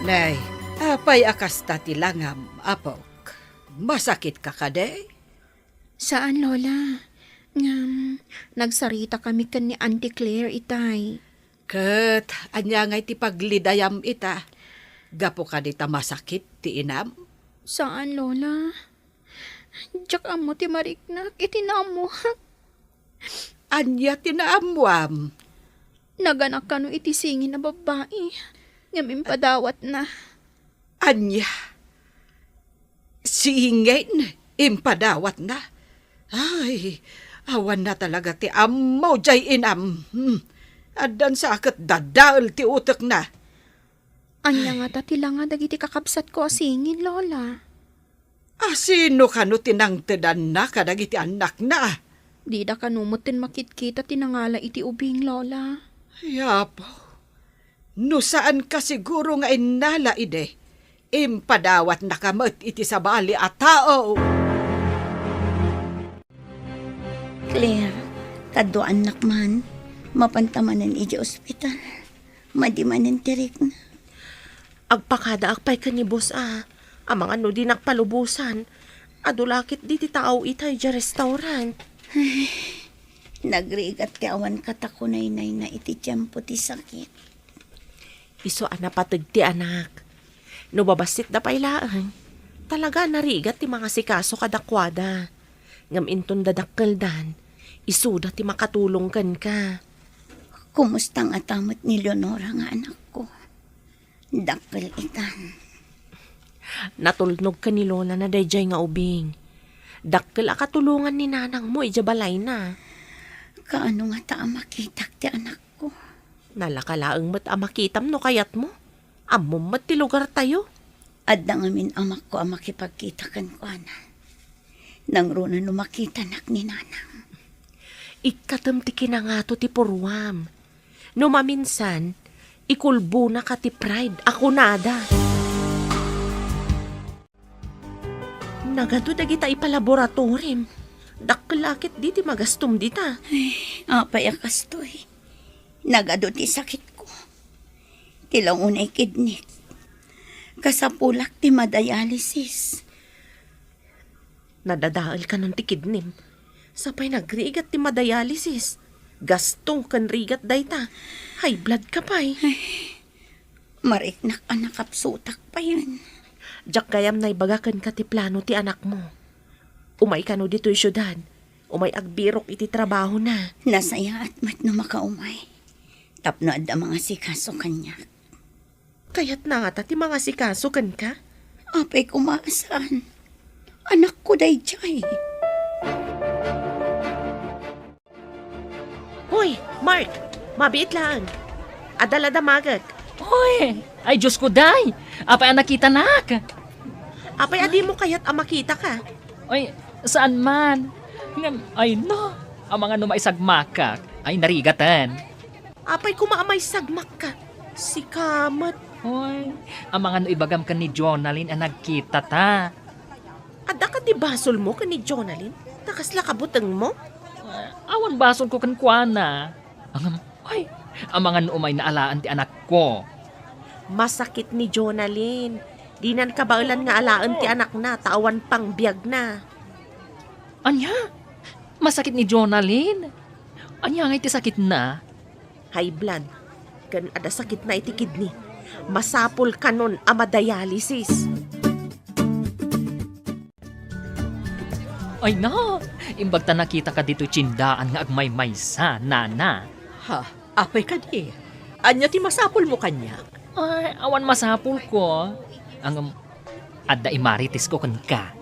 Nay, apay akas tati langam, apok. Masakit ka kade? Saan, Lola? Ngam, nagsarita kami kan ni Auntie Claire, itay. Kat, anya ngay ti paglidayam ita. Gapo ka dita masakit ti inam? Saan, Lola? Diyak amo ti mariknak, itinamo. Anya tinaamuam. Naganak ka no iti singin na babae. Ngam impadawat na. Anya. Singin, impadawat na. Ay, awan na talaga ti amo jay inam. Adan sa akat dadaal ti utak na. Anya nga tatila nga dagiti kakabsat ko asingin, Lola. Sino kano tinangtedan na kadagiti anak na? Di da kanumutin makitkita tinangala iti ubing, Lola. Yapo. No saan ka siguro nga inala ide? Impadawat na kamot iti sabali at tao. Claire, kaddo anak man, mapantamanan iji ospital. Madimanan tirik na. Agpakada akpay ka ni boss Amang ano di nakpalubusan. Adulakit di ti tao itay ja restaurant. Nagrigat ti awan katakunay na iti tiyempo ti sakit. Iso patag ti anak. No babasit da pailaan. Talaga narigat ti mga sikaso kadakwada. Ngam inton dadakkeldan. Isuda ti makatulong kan ka. Kumusta nga tamot ni Leonora nga anak ko? Dakkel itan. Natulnog ka ni Lola na dayjay nga ubing. Dakkel akatulungan ni nanang mo ijabalay na. Kaano nga ta makitak ti anak ko? Nalakalaang mat amakitam no kayat mo. Amom mat ti lugar tayo. Adda ngamin amak ko makipagkita kan ko ana. Nang runa no makita nak ni nanang. Ikatam ti kinangato ti purwam. No maminsan, ikulbo na ka ti pride. Ako nada. Nagado dagita ipalaboratorim. Dakkelakit di ti magastom dita. Apay akastoy. Nagado ti sakit ko. Tilang unay kidney. Kasapulak ti madialysis. Nadadaal ka nun ti kidnim. Sapay nagrigat ti madialysis. Gasto kan rigat dayta. High blood ka pa'y. Mariknak anak kapsutak pa yan. Diyak kayam na ibagakan ka ti plano ti anak mo. Umay ka no dito'y syudad. Umay agbirok iti trabaho na. Nasaya at mat no makaumay. Tapno adda mga sikaso kanya. Kaya't na nga ti mga sikaso kan ka. Apay kumaasaan. Anak ko dayjay. Hoy, Mark! Mabiit lang. Adala damagak. Hoy, ay Diyos ko day. Apay ang nakita nak. Apay adi mo kaya't amakita ka. Ay, saan man? Ay no, ang mga numaisagmakak ay narigatan. Apay kumaamay sagmak ka. Si Kamat. Hoy, ang mga nuibagam ka ni Jonalyn ang nagkita ta. Ada ka di basol mo ka ni Jonalyn? Nakasla kabutang mo? Awan bason ko kankwana. Ang mga nuumay na alaan ti anak ko. Masakit ni Jonalyn. Dinan kabaulan nga alaan ti anak na, tawan pang biyag na. Anya? Masakit ni Jonalyn? Anya nga iti sakit na? High blood. Kan ada sakit na iti kidney. Masapol kanon ama dialysis. Ay na, imbag ta nakita ka dito tsindaan nga agmay-maysa, nana. Ha, apay ka di. Anya ti masapol mo kanya. Ay, awan masapul ko. Ang adda imaritis ko kan ka.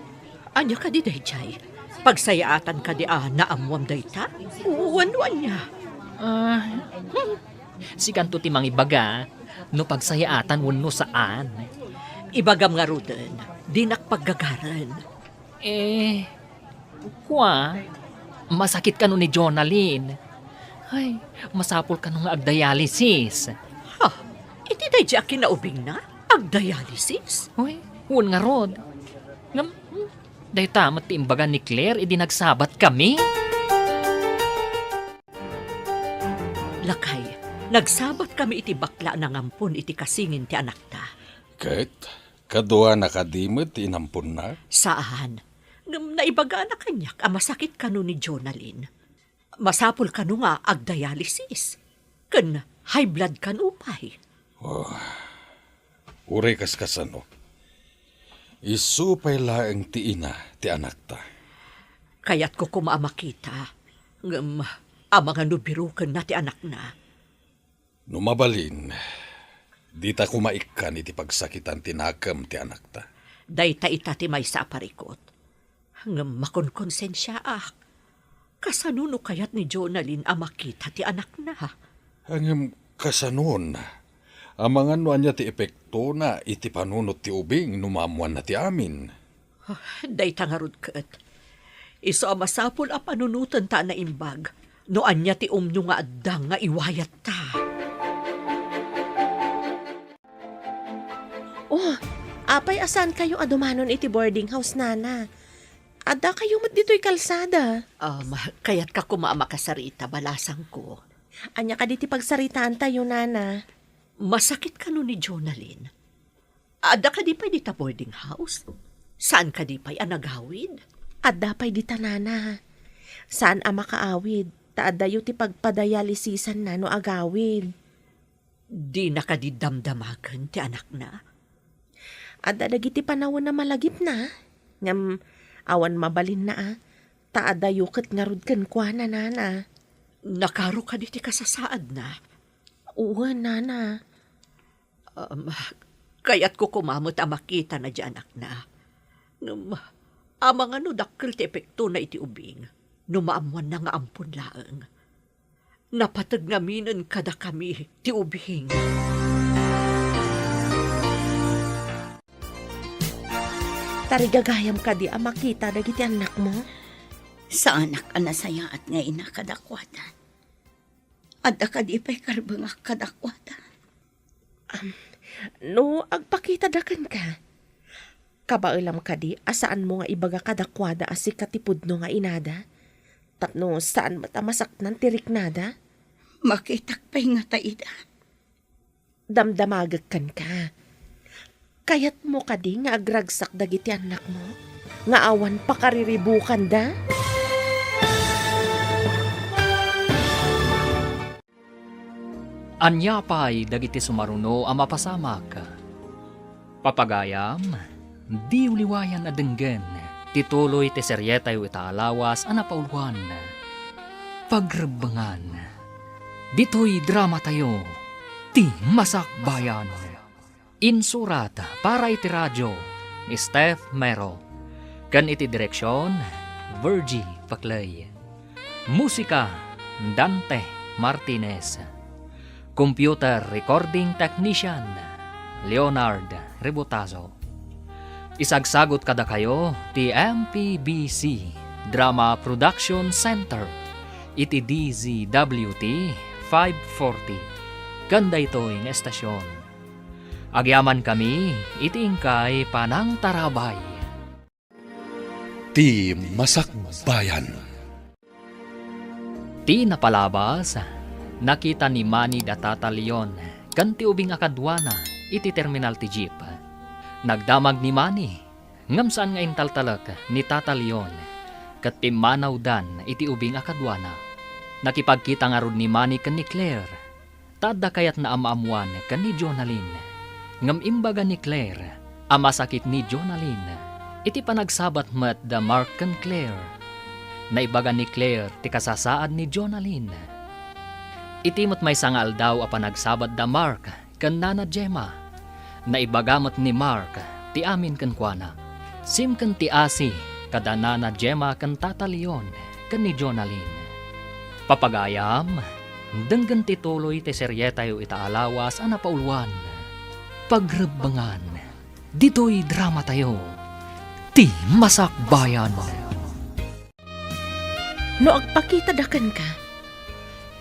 Anya ka di dayjay. Pagsayaatan ka di naamwam dayta. Uwan-wan niya. Si kanto ti mangibaga, no pagsayaatan wenno saan. Ibagam nga ruden, di nakpaggagaran. Masakit ka no ni Jonalyn. Ay, masapul ka no nga agdialysis. Ha, iti dayjay akin naubing na? Ag-dialysis? Uy, huwag nga rod. Dahi tamat ti imbaga ni Claire, idi nagsabat kami. Lakay, nagsabat kami iti bakla ng ampun iti kasingin ti anak ta. Ket, kadua nakadimot inampun na. Saan? Naibaga na kanyak, masakit ka no ni Jonalyn. Masapul ka no nga ag-dialysis. Kan high blood ka no pay. Uray kaskasano. Isupay laeng ti ina ti anak ta. Kaya't ko kumaamakita. Amang nubirukan na ti anak na. Numabalin, di ta kumaikan iti pagsakitan tinakam ti anak ta. Dayta ita ti may sa parikot. Makonkonsensya ak. Kasanuno kayat ni Jonalyn amakita ti anak na. Ang kasanon, amangan no anya ti epekto na iti panunot ti ubing numamuan na ti amin. Dayta nga rod kat. Iso amasapol a panunutan ta na imbag. No anya ti umnyo nga addang nga iwayat ta. Oh, apay asan kayo adumanon iti boarding house, nana? Ada kayo mat dito'y kalsada. Kaya't ka kumaama kasarita, balasang ko. Anya ka diti pagsaritaan tayo, nana. Masakit ka no ni Jonalyn. Ada ka di pa'y dita boarding house? Saan ka di pa'y anagawid? Ada pa'y dita, nana. Saan ang makaawid? Taadayo ti pagpadayalisisan na no agawid. Di na ka di damdamagan ti anak na. Ada dagiti panawon na malagip na. Ngam awan mabalin na Taadayo ket ngarud ken kuana, nana. Nakaro ka di ti kasasaad na. Oo, nana. Kaya't ko kumamot ang makita na di anak na. Amang dakkel ti epekto na iti ubing. Numaamuan na nga ampun laeng. Napatag ngaminan kada kami ti ubing. Tarigagayam ka di makita dagiti anak mo? Sa anak ka nasaya at ngayon na kadakwatan. Adda ka di pa'y karbangak kadakwatan. No, agpakita dakan ka. Kabailam ka di, asaan mo nga ibaga kadakwada asi katipud no nga inada? Tapno, saan matamasaknan tirik nada? Makitak pa'y nga taida. Damdamagag kan ka. Kayat mo ka di nga agragsak dagiti anak mo? Nga awan pakariribukan da? Anya pa'y dagiti sumaruno ang mapasamak. Papagayam, di uliwayan adenggen, tituloy ti seryetay itaalawas anapauluan. Pagrebangan, dito'y drama tayo, ti Masakbayan. Insurat para iti radyo ni Steph Mero. Kan iti direksyon, Virgie Paclay. Musika, Dante Martinez. Computer Recording Technician, Leonard Rebotazo. Isagsagot kada kayo, ti MPBC Drama Production Center, iti DZWT 540. Ganda ito yung estasyon. Agyaman kami, itingkay panang tarabay. Ti Masakbayan. Ti napalabas, nakita ni Manny da Tata Leon, kanti ubing akadwana, iti terminal ti jeep. Nagdamag ni Manny, ngam saan nga intaltalak ni Tata Leon, kat pimanaw dan iti ubing akadwana. Nakipagkita nga rod ni Manny kan ni Claire. Tada kayat na amaamuan kan ni Jonalyn. Ngam imbaga ni Claire, ama sakit ni Jonalyn. Iti panagsabat met da Mark kan Claire. Naibaga ni Claire ti kasasaad ni Jonalyn. Iti met may sangal daw a panagsabat da Mark kan Nana Gemma. Naibagamat ni Mark ti amin kan kuana. Sim kan ti asi kada Nana Gemma kan Tata Leon kan ni Jonalyn. Papagayam, denggan ti tuloy ti seryeta yu itaalawas ana pauluan. Pagrebangan, dito'y drama tayo. Ti Masakbayan. No agpakita dakan ka,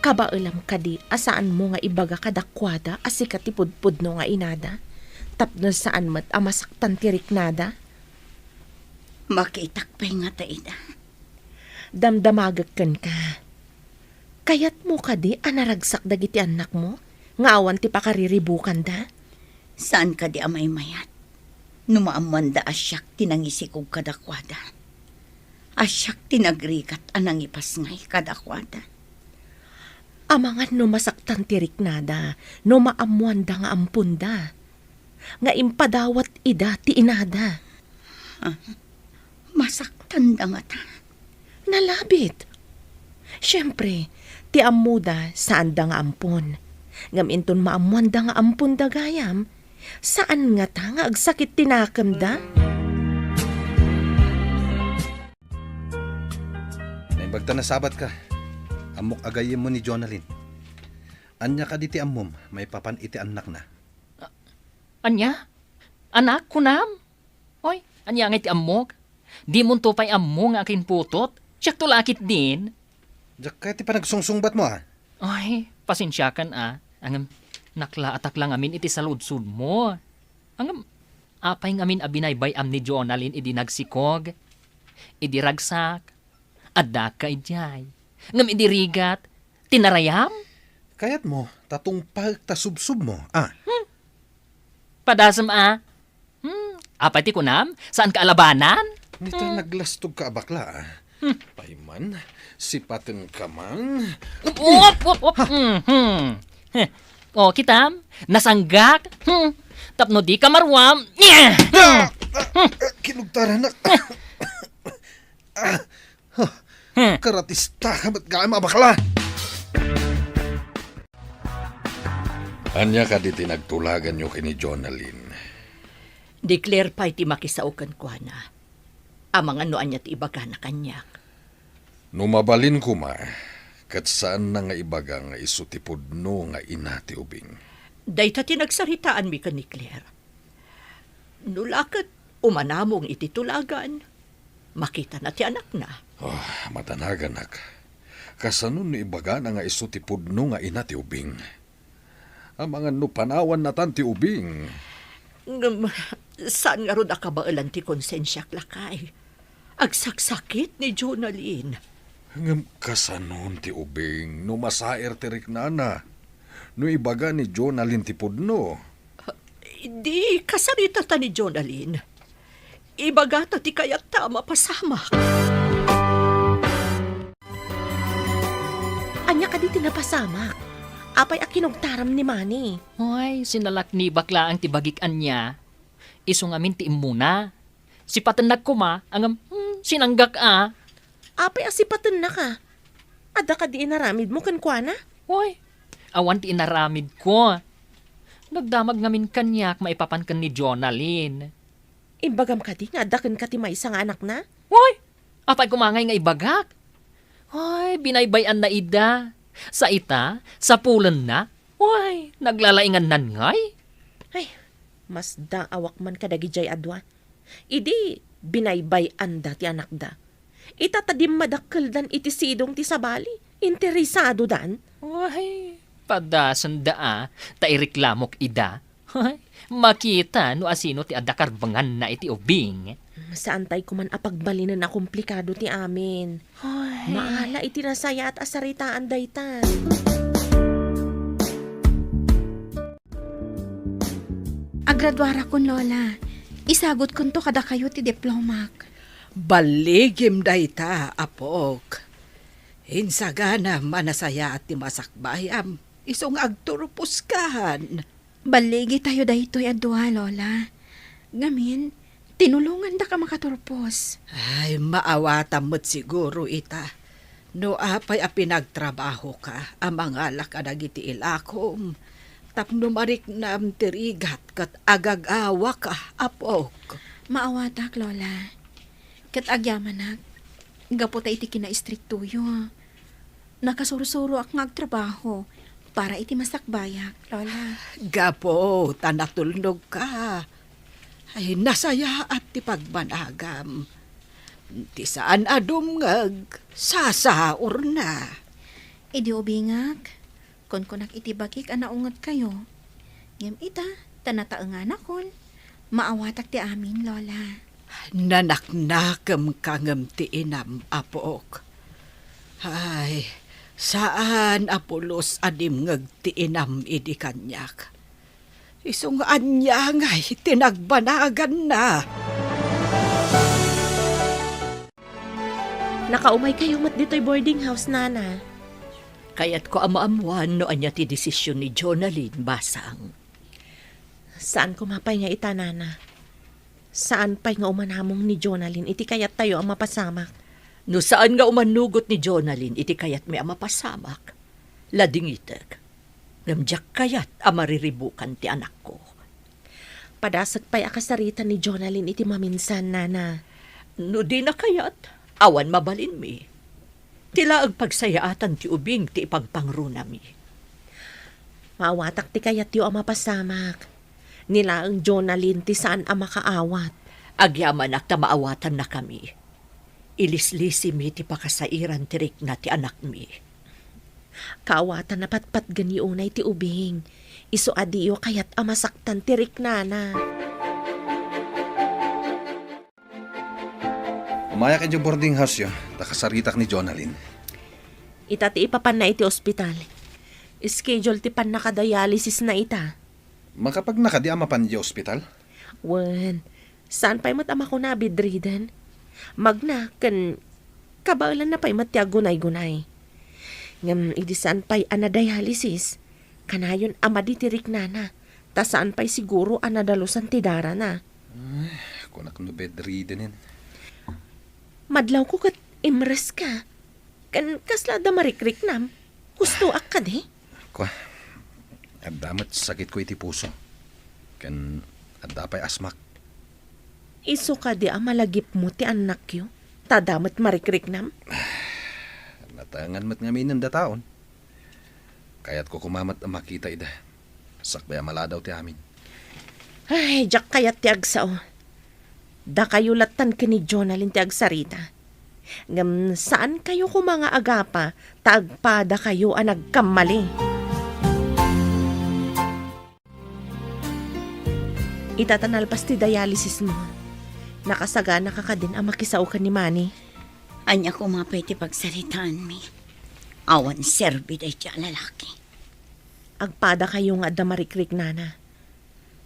kabailam ka di asaan mo nga ibaga kadakwada asikat tipudpud no nga inada, tapno saan mat amasaktan tirik nada, Makitak pa'y nga ta ida. damdamagag ka. Kayat mo ka di anaragsak dagiti anak mo, nga awan ti pakariribukan da. Saan ka di amay mayat? Numaamuan da asyak tinangisikog kadakwada. Asyak tinagrikat anang ipasngay kadakwada. Amangan no masaktan tirik nada, no maamuan da nga ampunda. Nga impadawat ida ti inada. Masaktan da nga ta. Nalabit. Siyempre, ti amuda saan da nga ampon. Ngam inton maamuan da nga ampon da gayam, saan nga ta nga agsakit tinakam da? Naimbagta na sabat ka. Amok agayem mo ni Jonalyn. Anya ka di ti ammom, may papan iti anak na. Anya? Anak ko nam? Hoy, anya nga iti amok? Di mo to pa'y ammo nga akin putot? Siyak to lakit din. Diyak kaya ti panagsungsungbat mo Ay, pasensya kan Angam, naklaatak lang amin iti saludsud mo. Angam, apay ngamin abinaybay am ni Jonalyn idi nagsikog. Idi ragsak. Adda ka ijay. Ngam idi rigat. Tinarayam? Kayat mo, tatong pagtasubsub mo. Padasam apay ti kunam? Saan ka alabanan? Nito naglastog ka bakla Payman, sipaten ka man. Op. O, kitam, nasanggak. Tapno di ka marwam. Kinugtaran na. Karatista ka ba't gaya bakla? Anya ka di tinagtulagan nyo kini Jonalyn. Declare pa iti makisaukan ko na. Amang ano anya ti ibaga na kanyak. Numabalin ko ma, kat saan na nga ibaga nga isutipod no nga inati ubing. Dayta tinagsaritaan mi ka ni Claire. Nulakat umanamong iti tulagan. Makita na ti anak na. Matanagan nak. Kasanon no ibaga na nga isutipod no nga inati ubing. Ang mga no panawan na tanti ubing. Saan nga ron akabailan ti konsensya lakay? Agsaksakit ni Jonalyn. Ngam kasanon ti ubing no masaer tirik nana. No ibaga ni Jonalyn ti pudno. Di kasarita ta ni Jonalyn. Ibaga ta ti kayat ta mapasamak. Anya ka di tinapasamak. Apay akinogtaram ni Manny. Hoy, sinalak ni bakla ang tibagikan niya. Iso ngamin ti imuna. Sipatan nagkuma, angam, sinanggak Apay asipatan na ka. Ada ka di inaramid mo kan kuana? Hoy, awan ti inaramid ko. Nagdamag ngamin kanyak maipapan kan ni Jonalyn. Imbagam ka di nga dakan ka ti may isang anak na? Hoy, apay kumangay nga ibagak. Hoy, binaybayan na ida. Sa ita, sa pulan na. Hoy, naglalaingan nan ngay. Ay, mas da awak man kadagi jay adwa. Idi, binaybay anda ti anak da. Itatadim madakkel dan iti sidong ti sabali. Interesado dan. Hoy, padasan da tairiklamok ida. Hoy, makita no asino ti adakarbangan na iti ubing. Saantay ko man apagbalinan na komplikado ti amin. Maala iti nasaya at asaritaan daytan. Agradwara kon lola. Isagot kon to kada kayo ti diplomak. Baligim dayta, apok. Hinsagana manasaya at timasakbayam. Isong agturupuskan. Baligi tayo daytoy adwa, Lola. Ngamin, tinulungan da ka makaturpos. Ay, maawatan mo't siguro ita. No apay a pinagtrabaho ka, amang alak adagiti ilakom. Tapno marik na tirigat kat agagawa ka, apok. Maawatak, Lola. Kat agyamanak, gapo ta iti kina-istriktuyo. Nakasurusuro ak ngagtrabaho para iti masakbayak, Lola. Gapo, tanatulnog ka. Ay, nasaya at ti pagbanagam. Ti saan adumngag, sasaur na. Idi ubingak, kon kunak iti bakik anaungat kayo. Ngem ita, tanataengan akon. Maawatak ti amin, Lola. Nanaknakam kangem ti inam, apok. Ay, saan apulos adimngag ti inam idi kanyak. Isong anya ngay, tinagbanagan na. Nakaumay kayo mat dito'y boarding house, Nana. Kaya't ko amaamuan no anya ti desisyon ni Jonalyn basang. Saan kumapay nga ita, Nana? Saan pa'y nga umanamong ni Jonalyn? Iti kayat tayo ang mapasamak. No saan nga umanugot ni Jonalyn, iti kayat may amapasamak. Ladingitek. Ngamjak kayat amariribukan ti anak ko. Padasag pa'y akasarita ni Jonalyn iti maminsan, Nana. No di na kayat, awan mabalin mi. Tila ang pagsayaatan ti ubing ti ipagpangruna mi. Maawatak ti kayat yu ang mapasamak. Nila ang Jonalyn ti saan ang makaawat. Agyaman ak maawatan na kami. Ilislisi mi ti pakasairan tirik na ti anak mi. Kaawatan na patpat gani unay ti ubing. Iso adiyo kayat amasaktan tirik, Nana. Umaya ka dyan boarding house yo. Nakasaritak ni Jonalyn. Ita ti ipapan na iti ospital. Schedule ti pan nakadialysis na ita. Makapag nakadiama pan di ospital? Wen, saan pa'y matama ko na bedridden? Magna, kan kabalan na pa'y matyagunay-gunay. Ngam, idi saan pa'y anadialysis? Kanayon amaditirik na. Ta saan pa'y siguro anadalusan ti dara na. Ay, kunak no bedridden. Madlaw ko kat imres ka. Kan kasla da marikrik nam. Gusto ak ka di? Kwa, damat sakit ko iti puso. Kan adapay asmak. Iso ka di malagip mo ti anak yo. Tadamat marikrik nam. Natangan mat ngamin ng dataon. Kaya't ko kumamat ang makita ida. Sakbaya maladaw ti amin. Ay, jak kayat ti agsao. Da kayo latan ka ni Jonalyn ti agsarita. Ngam saan kayo ko mga agapa, taagpada kayo ang nagkamali. Itatanalpas ti dialysis mo. Nakasagana ka din ang makisaw ka ni Manny. Anya kumapay ti pagsaritaan mi. Awan serbi day ti lalaki. Agpada kayo nga da marikrik, Nana.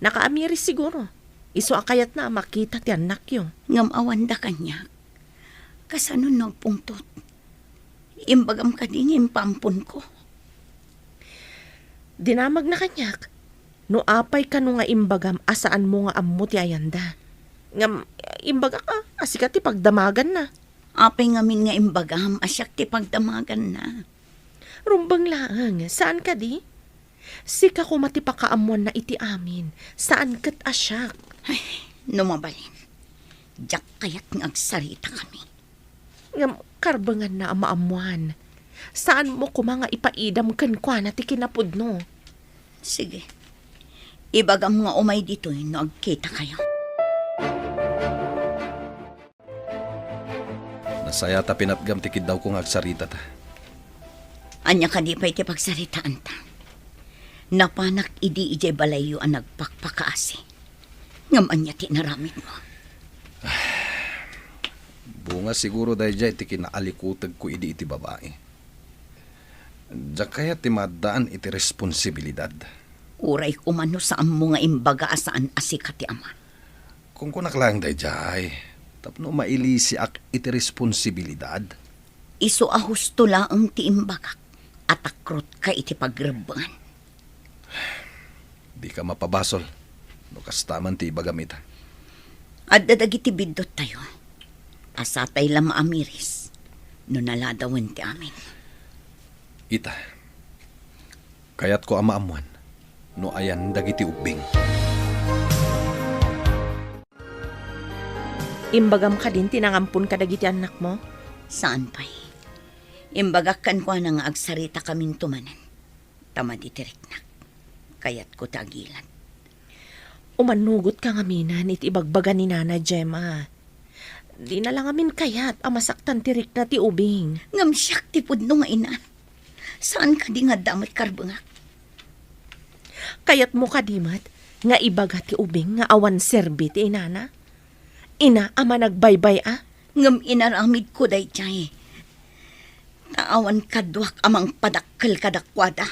Nakaamiris siguro. Iso akayat na makita ti anak yo. Ngam awan da kanya. Kasano nagpungtot. Imbagam ka din impampun ko. Dinamag na kanyak. No apay ka no nga imbagam asaan mo nga ammo ti ayanda. Ngam imbaga ka, asika ti pagdamagan na. Apay ngamin nga imbagam, asyak ti pagdamagan na. Rumbang laang, saan ka di? Sika ko matipakaamuan na iti amin. Saan kat asyak? Ay, numabalin. Diyak kaya't ngagsarita kami. Ngam karbangan na ang maamuan. Saan mo ko mga ipaidam kan kwa na ti kinapudno? Sige. Ibagam nga umay dito no agkita kayo. Nasaya ta pinatgam tikid daw kong agsarita ta. Anya ka di pa iti pagsaritaan ta. Napanak idi ijay balayo ang nagpakpakaasi. Ngam anya ti naramit mo. Bunga siguro dahil dyan iti kinaalikutag ko idi iti babae. Diyan kaya ti madaan iti responsibilidad. Uray kumano saan mo nga imbaga asaan asika ti ama. Kung kunak lang dahil dyan, tapno mailisi ak iti responsibilidad. Iso ahusto laang ti imbagak at akrot ka iti pagreban. Di ka mapabasol. No kastaman ti ibagamita. At dadagiti bidot tayo. Pasatay lang maamiris. No naladawin ti amin. Ita. Kayat ko ama amuan. No ayan dagiti ubing. Imbagam ka din, tinangampun ka dagiti anak mo? Saan pa'y? Imbagakan ko na nga agsarita kaming tumanan. Tama di tiriknak. Kayat ko tagilan. Umanugot ka nga minan, iti ibagbaga ni Nana Gemma. Di na lang amin kayat, amasaktan tirik na ti ubing. Ngam siyak ti pudno nga ina. Saan ka di nga damat karbangak? Kayat mo kadimat, nga ibaga ti ubing nga awan serbi ti inana. Ina, ama nagbaybay Ngam inaramid ko day tiyay. Taawan kadwak amang padakkel kadakwada.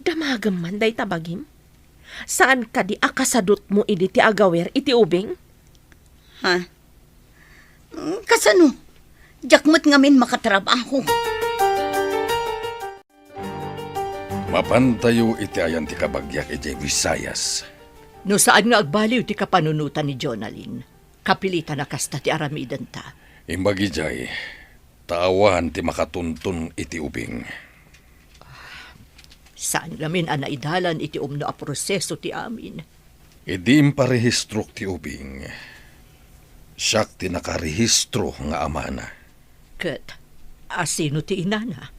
Damagam man day tabagim. Saan ka di akasadot mo idi ti agawer iti ubing? Ha? Kasano? Jakmat ngamin makatrabaho. Mapantayo iti ayan ti kabagyak iti Visayas. No saan nga agbaliw ti kapanunutan ni Jonalyn, kapilitan na kasta ti aramidan ta. Imbagi jay, taawan ti makatuntun iti ubing. Saan namin anaidalan iti umno a proseso ti amin. Idi imparehistro ti ubing. Siyak ti nakarehistro nga amana. Ket, asino ti inana?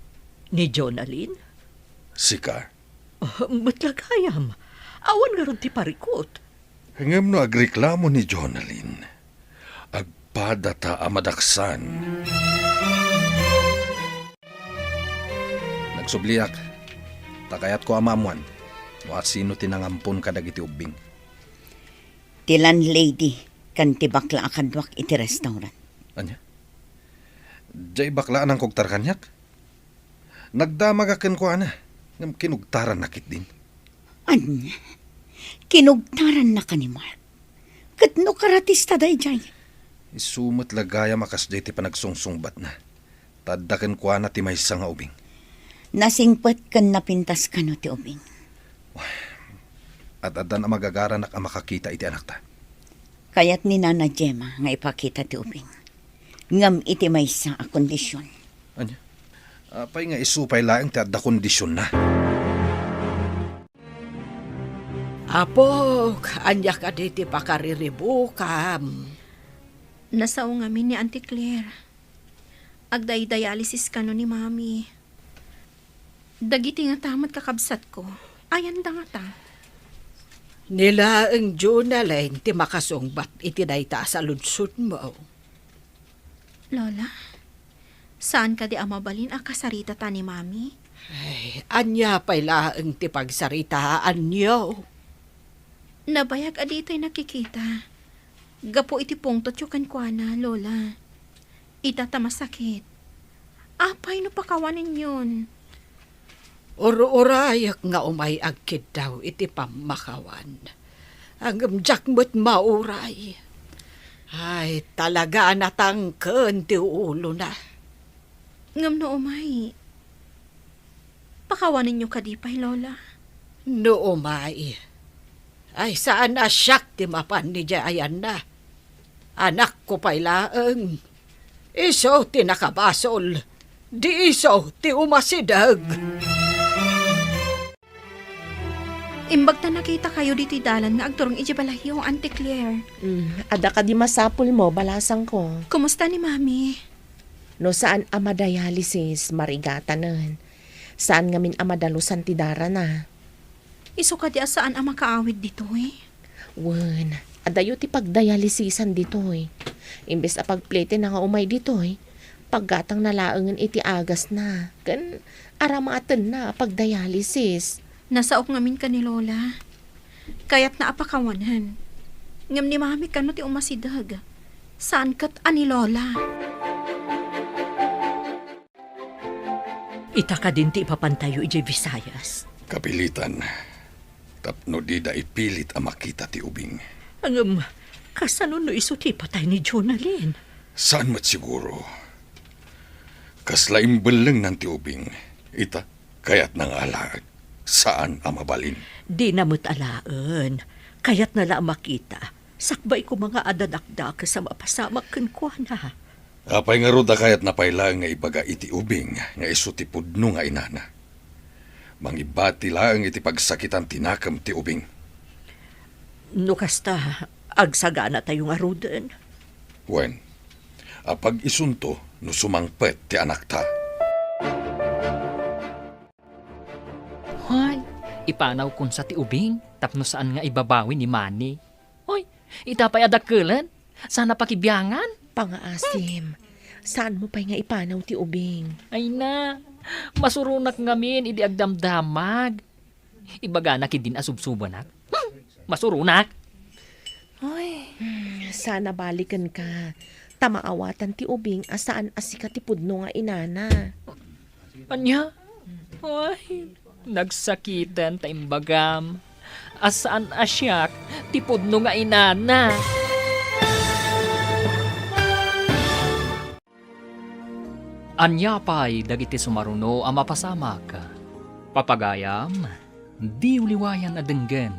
Ni Jonalyn? Sika. Matlagayam. Awan nga ron ti parikot. Hangam no agreklamo ni Jonalyn. Agpadata amadaksan. Nagsubliak. Takayat ko amamuan. No at sino tinangampun ka dagiti ubing. Ti landlady kan ti bakla akadwak iti restaurant. Anya? Jay baklaan ang kogtar kanyak. Nagdamagakan ko ana. Ngam kinugtaran nakit din. Anya? Kinugtaran na ka ni Mark. Katno karatista day jay. Isumot lagaya makas jay ti panagsungsungbat na. Taddakan ko ana ti maysa nga ubing. Nasingpet kan napintas ka no ti ubing. At adan ang magagaranak ang makakita iti anak ta. Kayat ni Nana Gemma nga ipakita ti ubing. Ngam iti maysa a kondisyon. Anya? Apay nga isupay laeng ti adda kondisyon na. Apo, anya ka di ti pakariribukam. Nasao nga ni Auntie Claire. Agday-dialysis ka no ni Mami. Dagiti nga tamat kakabsat ko. Ayan da nga ta. Nila ang Jonalyn ti makasungbat iti dayta sa lunsod mo. Lola, saan ka di amabalin a kasarita ta ni Mami? Ay, anya pala ang ti pagsaritaan niyo. Nabayag adito'y nakikita. Gapo iti pungtot yung kankwana, Lola. Itata masakit. Apay no pakawanin yun. Uro-urayak nga umay agkid daw iti pamakawan. Ang jakmut mauray. Ay, talaga natangken ti ulo na. Ngam no umay. Pakawanin nyo kadipay, Lola. No umay. Ay, saan na siyak ti mapan ni Jayan na. Anak ko pa'y laeng. Iso ti nakabasol. Di iso ti umasidag. Imbag na nakita kayo dito dalan nga agturong ijibalayo, Auntie Claire. Ada ka di masapul mo, balasang ko. Kumusta ni Mami? No saan amadialysis, marigatanan. Saan ngamin amadalusan ti dara na. Iso ka di asaan ang makaawid dito eh. Wen, adayo ti pagdialysisan dito eh. Imbes a pagplete na nga umay dito eh. Paggatang nalaangan iti agas na. Kan aramaten na pagdialysis. Nasaok ngamin ka ni Lola. Kaya't naapakawanan. Ngam ni Mami kano ti umasidag. Saan kat ani Lola? Ita ka din ti ipapantayo iti Visayas. Kapilitan. Tapno di da ipilit ang makita ti ubing. Ang kasano no iso ti patay ni Jonalyn. Saan mat siguro? Kaslaim beleng ng ti ubing. Ita, kayat nang alaag. Saan ang mabalin? Di namut alaan. Kaya't nala makita. Sakbay ko mga adadakdak sa mapasamak kenkwana. Apay nga ruda kayat napailang nga ibaga iti ubing nga isu ti pudno nga inana. Mangibati lang iti pagsakitan tinakam ti ubing. No kasta, agsagana tayong aruden. Wen, apag isunto no sumangpet ti anak ta. Hoy, ipanaw kun sa ti ubing, tapno saan nga ibabawi ni Manny. Hoy, itapay adakelan, sana pakibiyangan. Pangaasim, saan mo pa'y nga ipanaw ti ubing? Ay na, masurunak ngamin, idi agdamdamag. Ibaga na kidin asubsubanak. Masurunak. Sana balikan ka. Tamaawatan ti ubing asaan asika ti pudno nga inana. Anya? Ay, nagsakitan ta imbagam. Asaan asyak, tipod no nga inana. Anya pa'y dagiti sumaruno ang mapasamak. Papagayam, di uliwayan adenggen,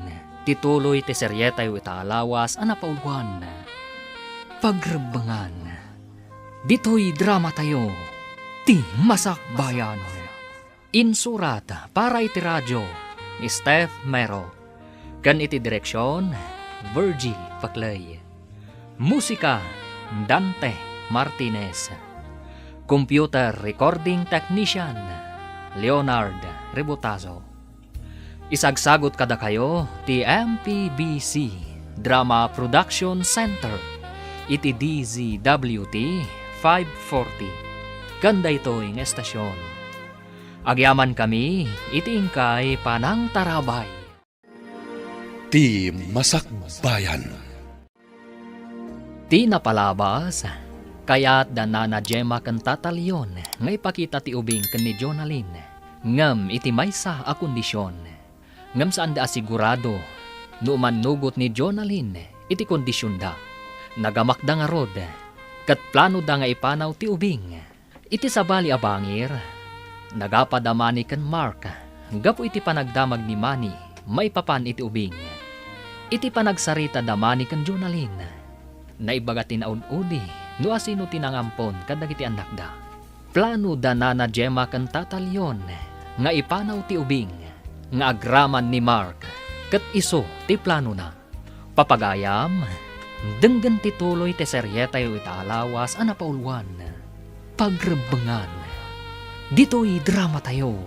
tituloy ti seryetay itaalawas ang napauluan. Pagrebangan, dito'y drama tayo, ti masakbayan. Insurat para iti radyo ni Steph Mero. Kan iti direksyon, Virgil Paclay. Musika, Dante Martinez. Computer Recording Technician, Leonard Rebutazo. Isagsagot kada kayo, ti MPBC Drama Production Center, iti DZWT 540. Ganda ito ang estasyon. Agyaman kami, iti ingkay Panang Tarabay. Ti Masakbayan. Ti napalabas, kaya't danana Gemma kan tatalyon, nga ipakita ti ubing kan ni Jonalyn. Ngam iti maysa a kondisyon. Ngam saan da asigurado, no manugot ni Jonalyn, iti kondisyon da. Nagamakda nga rod, kat plano da nga ipanaw ti ubing. Iti sabali a bangir, nagapadamani kan Mark, gapo iti panagdamag ni Manny, maipapan iti ubing. Iti panagsarita damani kan Jonalyn, naibaga tinaud-udi, no asino tinangampon kadagiti anak da. Plano da na Gemma kan tatalyon, nga ipanaw ti ubing, nga agraman ni Mark, kat iso ti plano na. Papagayam, denggan tituloy ti seryetay itaalawas ang napauluan. Pagrebangan, dito'y drama tayo,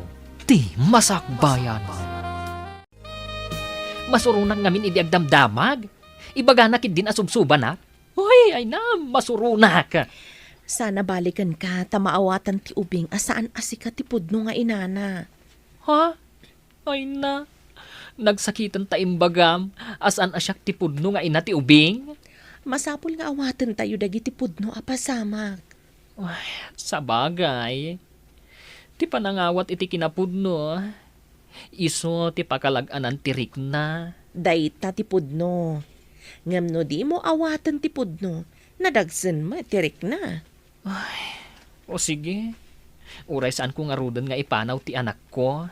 ti masakbayan. Masurunak ngamin idi agdamdamag, ibaga na kidin asubsuban na. Hoy, ay na, masurunak. Sana balikan ka, tamaawatan ti ubing asaan asika ti pudno nga inana. Ha? Ay na, nagsakitan ta imbagam, asan asyak ti pudno nga ina ti ubing? Masapul nga awatan tayo dagiti pudno apasamak. Ay, sabagay. Ti panangawat iti kinapudno. Iso ti pakalaganan ti Rikna. Dayta ti pudno. Ngam no di mo awatan ti pudno, nadagsen mo tirik na. O sige, uray saan ko nga rudan nga ipanaw ti anak ko.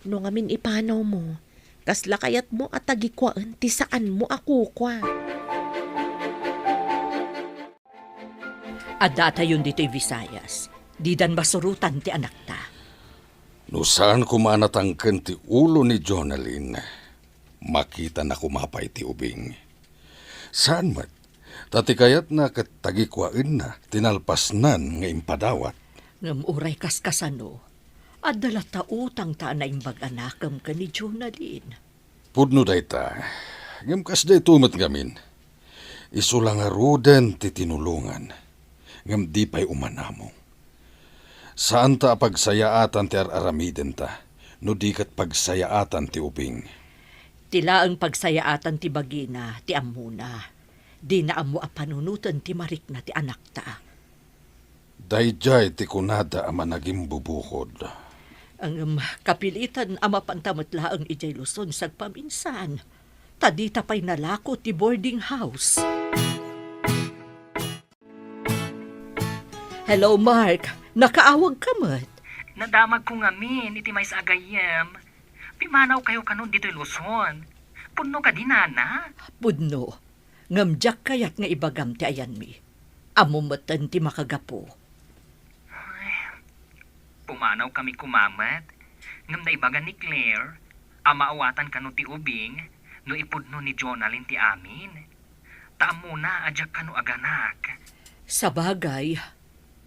No ngamin ipanaw mo, kasla kayat mo at tagikwaan ti saan mo ako kwa. Adda tayon dito'y Visayas. Didan masurutan ti anak ta. No saan kumanatangken ti ulo ni Jonalyn, makita na kumapay ti ubing. Saan mat? Tati kayat na katagikwain na, tinalpasnan nga impadawat. Ngam uray kaskasano, adala ta utang ta na imbag anakam ka ni Jonalyn. Pudno dayta, ngam kas day tumat ngamin. Isulang aruden ti tinulungan, ngam di pa'y umanamo. Saan ta pagsayaatan ti aramiden ta, no di kat pagsayaatan ti ubing. Tila ang pagsayaatan ti bagina, ti amuna. Di na amo a panunutan ti marik na ti anak ta. Dayjay ti kunada ama naging bubukod. Ang kapilitan ama pantamot laang ijay Luzon sagpaminsan. Tadita pa'y nalako ti boarding house. Hello, Mark. Nakaawag ka mat. Nadamag ko ngamin, iti may sa agayem. Pimanaw kayo kanon dito Luzon. Puno ka din, nana. Pudno, ngamjak kayat nga ibagam ti ayan mi. Amumatan ti makagapo. Pumanaw kami kumamat. Ngam na ibagan ni Claire, amaawatan kano ti ubing, no ipudno ni Jonalyn ti amin. Taam muna, adyak kano aganak. Sa bagay,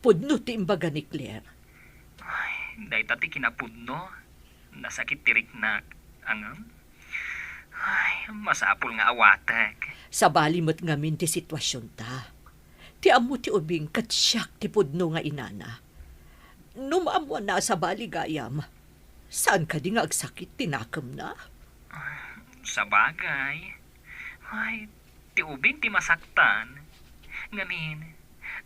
pudno ti imbaga ni Claire. Day tati kinapudno. Nasakit tirik na angam. Ay, masapol nga awatek. Sa balimot ngamin ti sitwasyon ta. Ti amo ti ubing katsyak ti pudno nga inana. Numaamwa na sa baligayam. Saan ka di nga agsakit tinakam na? Sa bagay. Ay, ti ubing ti masaktan. Ngamin,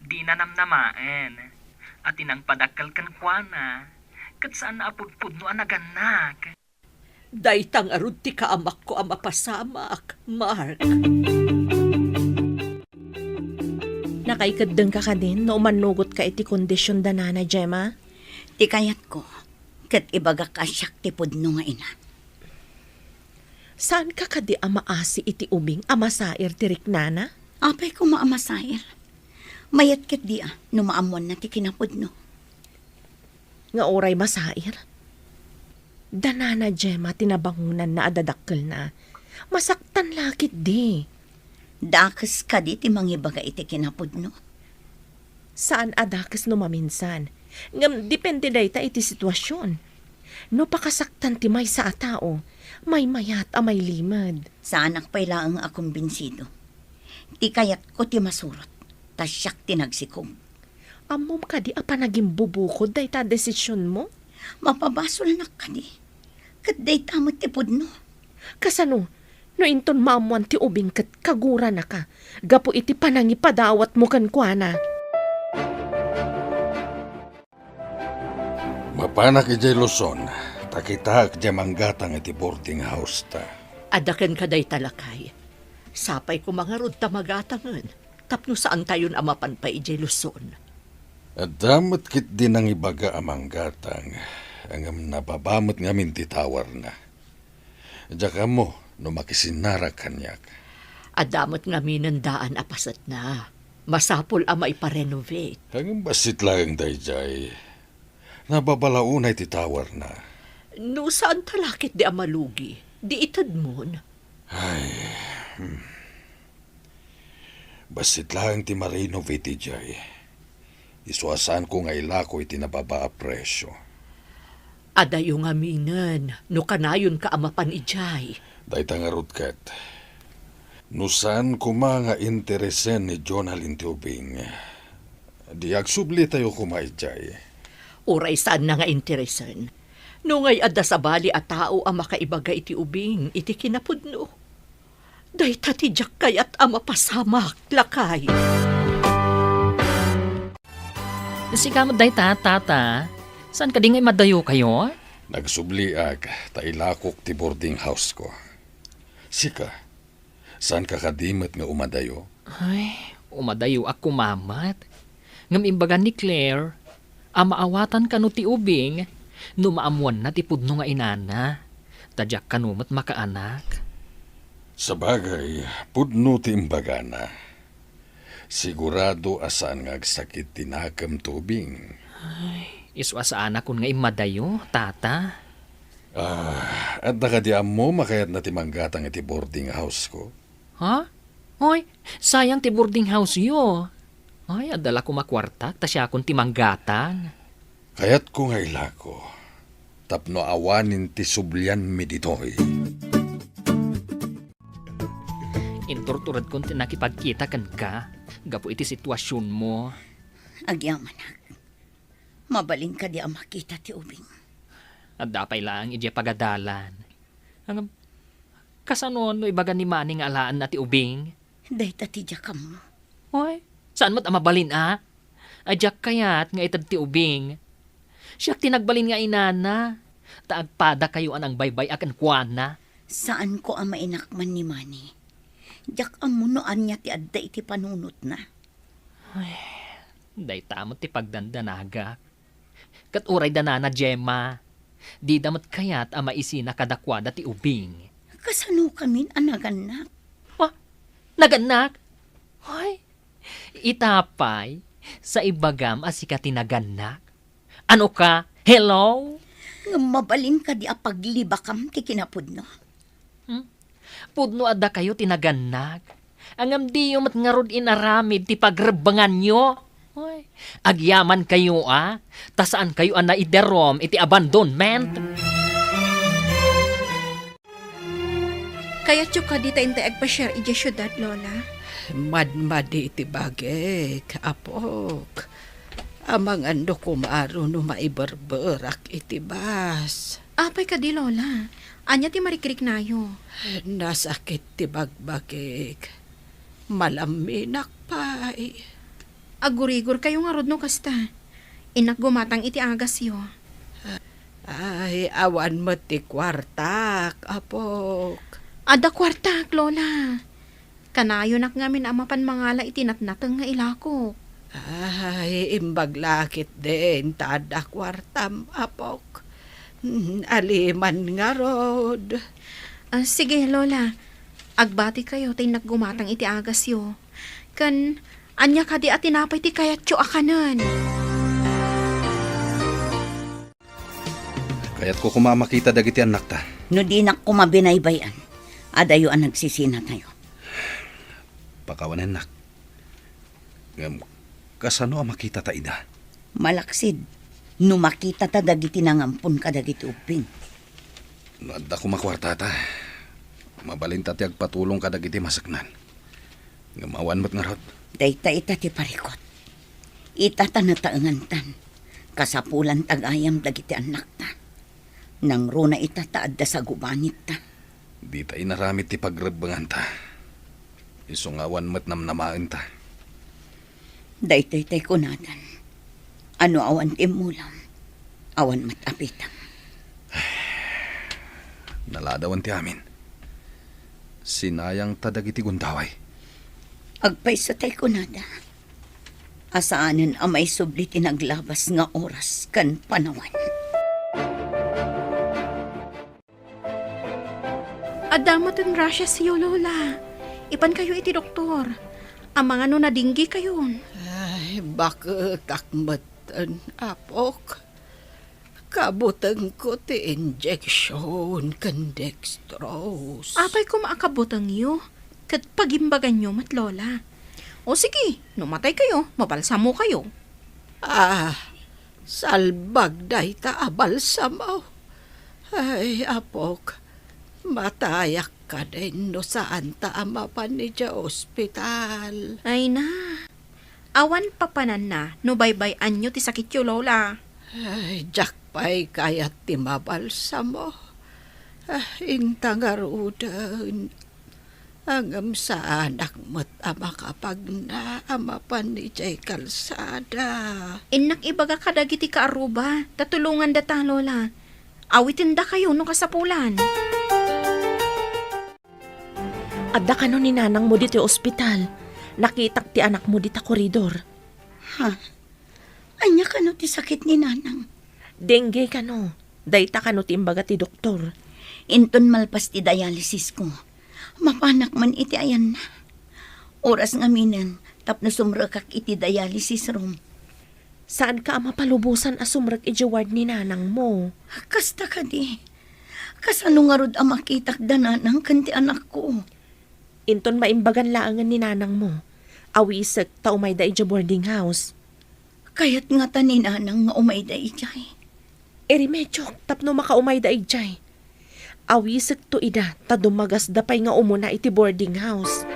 di na namnamaan. At inang padakal kan kuana. Kat saan na apudpudno ang naganak. Daytang arud ti kaamak ko ang mapasamak, Mark. Nakaikadeng ka din no manugot ka iti kondisyon da nana, Gemma? Ti kayat ko, kat ibaga ka siyak ti pudno nga ina. Saan ka kadi amaasi iti ubing amasair ti riknana? Apay ko maamasair. Mayat kat di no maamuan na ti kinapudno. Nga oray masair? Danana, Gemma, tinabangunan na adadakkel na. Masaktan lakit di. Dakas ka di ti mangibaga iti kinapudno. Saan adakas no maminsan? Ngam depende dayta iti sitwasyon. No pakasaktan ti may sa atao, may mayat a may limad. Sa anak pa'y laang akong binsido. Ti kayat ko ti masurot. Tasyak ti nagsikog. Amom ka di a panaging bubukod dayta desisyon mo? Mapabasol na ka di. Kat day tamot ti pudno. Kasano, no inton maamuan ti ubing kat kagura na ka. Gapo iti panangipadawat mo kan kuana. Mapanak ijay Luzon, takita kajay manggatang iti boarding house ta. Adakan ka day talakay. Sapay ko mga rod tamagatangan. Tapno saan tayon amapan pa ijay Luzon. At damot kit din ang ibaga amang gatang. Ang nababamot ngamin titawar na. Diyaka mo, no makisinara kanyak. Adamot nga minandaan apasat na. Masapol ama iparenovate. Ang basit lang dayjay. Nababalaunay titawar na. No saan talakit di amalugi? Di itad mo na. Basit lang ti ma-renovate jay. Isuasan ko nga ilako iti nababa a presyo. Adayo nga minan, no kanayon ka amapan ijay. Dayta nga rutkat. Nusan ko mga interesen ni Jonalyn ti ubing. Di agsubli tayo kumaijay. Uray saan na nga interesan. No ngay adda sa bali a tao ang makaibaga iti ubing, iti kinapudno. Day tatidyak kayat ang mapasamak, lakay. Sikamot day tata. Saan ka di ngay madayo kayo? Nagsubli ag, tailakok ti boarding house ko. Sika, saan ka kadimot nga umadayo? Ay, umadayo ako mamat. Ngam imbagan ni Claire, amaawatan ka no ti ubing, no maamuan na ti pudno nga inana. Tadyak ka no mat makaanak. Sa bagay, pudno ti imbagana. Sigurado asaan nga agsakit tinakam tubing. Iswa sa anak kun nga imadayo, tata. At nakadiam mo makayat na timanggatang iti boarding house ko. Ha? Hoy, sayang ti boarding house yo. Ay, adala ko makwartak, ta siya kun timanggatan. Kayat ko nga ilako. Tapno awanin ti sublian mi ditoy. Inturturad kun tinakipagkita kan ka. Gapo iti sitwasyon mo. Agyaman. Mabaling ka di ang makita ti ubing. At dapay lang iti pagadalan. Ang kasano no ibaga ni maning alaan na ti ubing? Day tatidya ka mo. Hoy, saan mo't amabalin Ajak kayat nga itad ti ubing. Siyak tinagbalin nga inana. Taagpada kayo anang baybay akan kuana. Saan ko ang mainakman ni Manny? Diyak ang munoan niya ti adda iti panunot na. Day tamot ti pagdandanaga. Kat uray danana Gemma. Di damat kayat ama isi nakadakwada ti ubing. Kasano kami anaganak? Naganak? Hoy, itapay sa ibagam asika tinaganak. Ano ka? Hello? Nga mabalin ka di apaglibakam ti kinapudno. Pudno adda kayo tinaganak. Angam di yung matngarod inaramid ti pagrebangan nyo. Hoy, agyaman kayo tasaan kayo na iderom iti abandonment. Kaya tsuka di tayo agpa-share iti syudad, Lola. Madmadi iti bagek, apok. Amang ando kumaro no maiberberak iti bas. Apay ka di, Lola. Anya ti marikrik nayo. Nasakit ti bagbagek. Malaminak pa. Agurigur kayo nga rod no kasta. Inak gumatang iti agas yo. Ay, awan mo ti kwartak, apok. Ada kwartak, Lola. Kanayo nak ngamin amapan mangala itinatnateng nga ilako. Ay, imbaglakit din, tada kwartam, apok. Aliman nga rod. Sige, Lola. Agbati kayo tay naggumatang iti agas yo. Kan, anya ka di atinapay ti kayat tyo akanan. Kaya't ko kumamakita dagiti anak ta. No di nak kumabinaybayan. Adayo ang nagsisina tayo. Pakawanan nak. Kasano ang makita ta ida? Malaksid. No makita ta dagiti nangampun ka dagiti uping. Nadda ko makwarta ta. Mabalin ta ti agpatulong ka dagiti masaknan. Ngamawan mo't nga rod. Dayta ita ti parikot. Ita ta nataangan tan. Kasapulan tagayam dagiti anak ta. Nang runa ita taadda sa gubanit ta. Di ta inaramit ti pagrebangan ta. Isungawan mo't namnamaan ta. Daytoy tay kunatan. Ano awan imulam. Awan matapitam. Naladawan ti amin. Sinayang ta dagiti gundaway. Agpay sa tay kunada. Asaanan amay subli tinaglabas nga oras kan panawan. Adamot ang rasya siyo, Lola. Ipan kayo iti doktor. Ang mga no nadinggi kayon. Ay, bakit akmatan, apok? Kabutang ko ti injection kan dextrose. Apay ko maakabutang yo. Kat pagimbagan nyo, mat Lola. O sige, numatay kayo, mabalsamo kayo. Salbag day ta abalsamaw. Ay, apok, matayak ka din no saan ta amapan ni dya ospital. Ay na. Awan papanan na, no baybayan nyo ti sakit yo, Lola. Ay, jakpay kayat ti mabalsamo. Intangarudan. Angam sa anak mo't ama kapag na amapan ni dya kalsada. Inak ibaga kadagiti ka aruba, tatulungan data, Lola. Awitin da kayo no kasapulan. Adda ka no ni nanang mo dito ospital. Nakitak ti anak mo dito koridor. Ha? Anya ka no ti sakit ni nanang? Dengue ka no. Dayta ka no ti imbaga ti doktor. Inton malpas ti dialysis ko. Mapanak man iti ayan na. Oras nga minan, tapno sumrakak iti dialysis room. Saan ka mapalubusan asumrag iti ward ni nanang mo? Kasta ka di. Kasano nga rod ang makitak dananang kanti anak ko. Inton maimbagan laangan ni nanang mo. Awisag ta umay da iti boarding house. Kaya't nga ta ni nanang nga umay da ijay. Eri medyo tapno makaumay da ijay. Awisag to ida ta dumagas dapay nga umuna iti boarding house.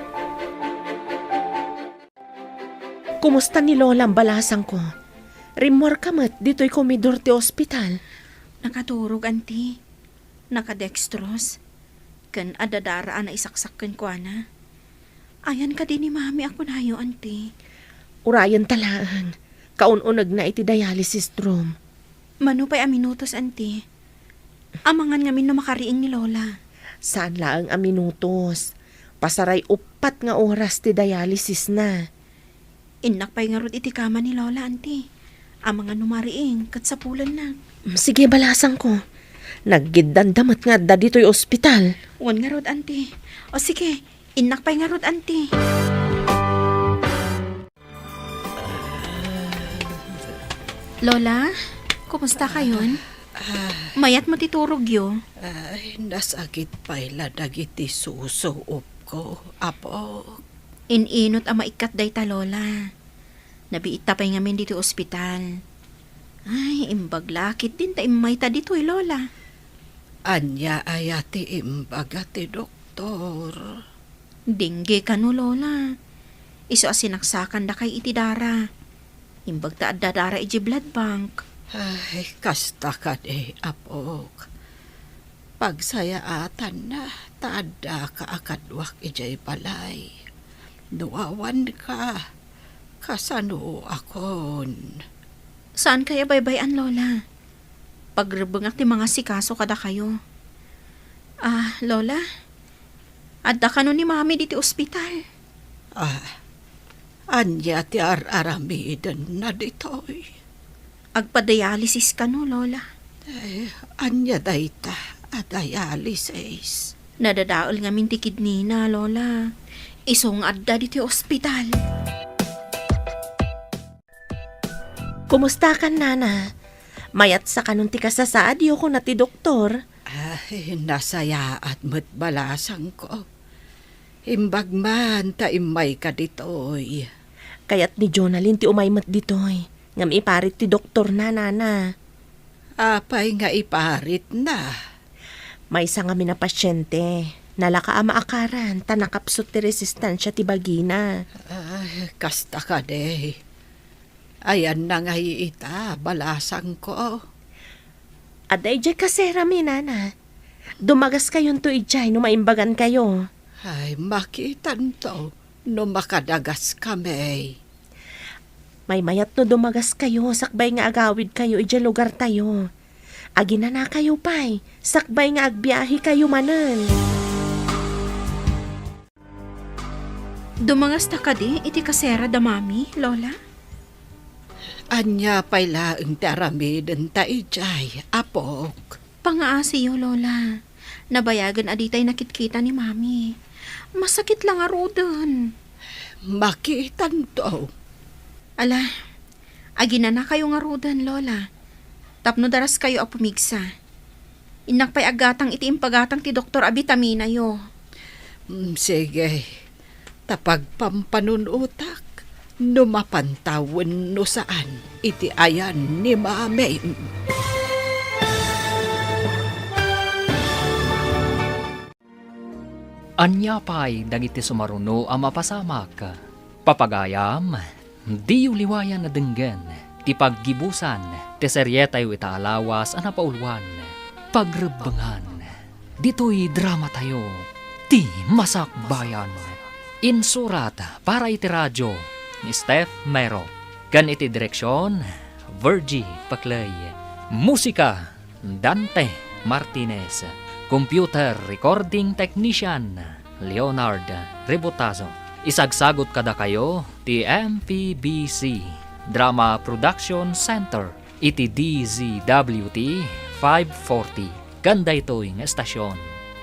Kumusta ni Lola ang balasang ko? Rimor kamat dito'y komidor ti ospital. Nakaturog, anti. Nakadextrose. Kan adadaraan na isaksakken ko, ana. Ayan ka din ni mami ako na yo, anti. Urayan talaan. Kaununag na iti dialysis room. Mano pa'y aminutos, anti. Amangan ngamin na makariing ni Lola. Saan laang a minutos? Pasaray upat nga oras ti dialysis na. Inak pa'y nga rod iti kama ni Lola, anti. Ang mga numariing kat sa pulan na. Sige, balasang ko. Naggiddandamat nga da dito'y ospital. Wan nga rod, auntie. O sige, inak pa'y nga rod, auntie. Lola, kumusta kayon? Mayat mo titurog yo. Ay, nasakit pa'y dagiti susuop ko, apo. Ininot ang maikat day ta, Lola. Nabiita pa'y ngamin dito ospital. Ay, imbaglakit din ta imay ta dito'y, Lola. Anya ayati imbaga ti doktor. Dingge ka no, Lola. Iso asinaksakan da kay iti dara. Imbag ta adda dara iji blood bank. Ay, kasta ka de, apok. Pagsayaatan na, taada ka akadwak ijay balay. Nuawan ka, kasano akon. Saan kaya baybayan, Lola? Pagrebengak ti mga sikaso kada kayo. Lola? Adda ka no ni Mami diti ospital. Anya ti aramidan na ditoy. Agpa-dialysis ka no, Lola. Anya dayta at dialysis. Nadadaol nga min ti kidney na, Lola. Isong adda diti ospital. Kumusta ka, Nana? Mayat sa kanun ti kasasaad yo ko na ti doktor. Ay, nasaya at matbalasang ko. Imbag man ta imay ka ditoy. Kaya't ni Jonalyn ti umaymat ditoy. Ngam iparit ti doktor na, Nana. Apay nga iparit na. May isa nga mina pasyente. Nalaka ama akaran, tanakapsot ti resistansya ti bagina. Ay, kasta ka de. Ayan na nga ita, balasang ko. Aday jay kasera mi, Nana. Dumagas kayon to ijay no maimbagan kayo. Ay, makitan to, no makadagas kami. May mayat no dumagas kayo, sakbay nga agawid kayo ijay lugar tayo. Agi na kayo pay, sakbay nga agbiyahe kayo manen. Dumangas ta ka di, iti kasera da Mami, Lola. Anya pay laeng taramiden ta ijay, apok. Pangaasi yo, Lola. Nabayagan aditay nakitkita ni Mami. Masakit lang arudan. Makitan to. Ala, agi na kayo nga rudan, Lola. Tapno daras kayo a pumigsa. Inak pa'y agatang iti impagatang ti Dr. Abitamina yo. Sige, tapag pampanunutak, numapantawan no saan, iti ayan ni Mami. Anya pa'y dagiti sumaruno ang mapasamak. Papagayam, di liwayan na denggen, ti paggibusan, ti seryetay itaalawas ang napaulwan, pagrebengan. Dito'y drama tayo, ti masakbayan. Insurat para iti radyo ni Steph Mero. Kan iti direksyon, Virgie Paclay. Musika, Dante Martinez. Computer Recording Technician, Leonard Rebotazo. Isagsagot kada kayo, ti MPBC Drama Production Center, iti DZWT 540. Ganda ito'y ng estasyon.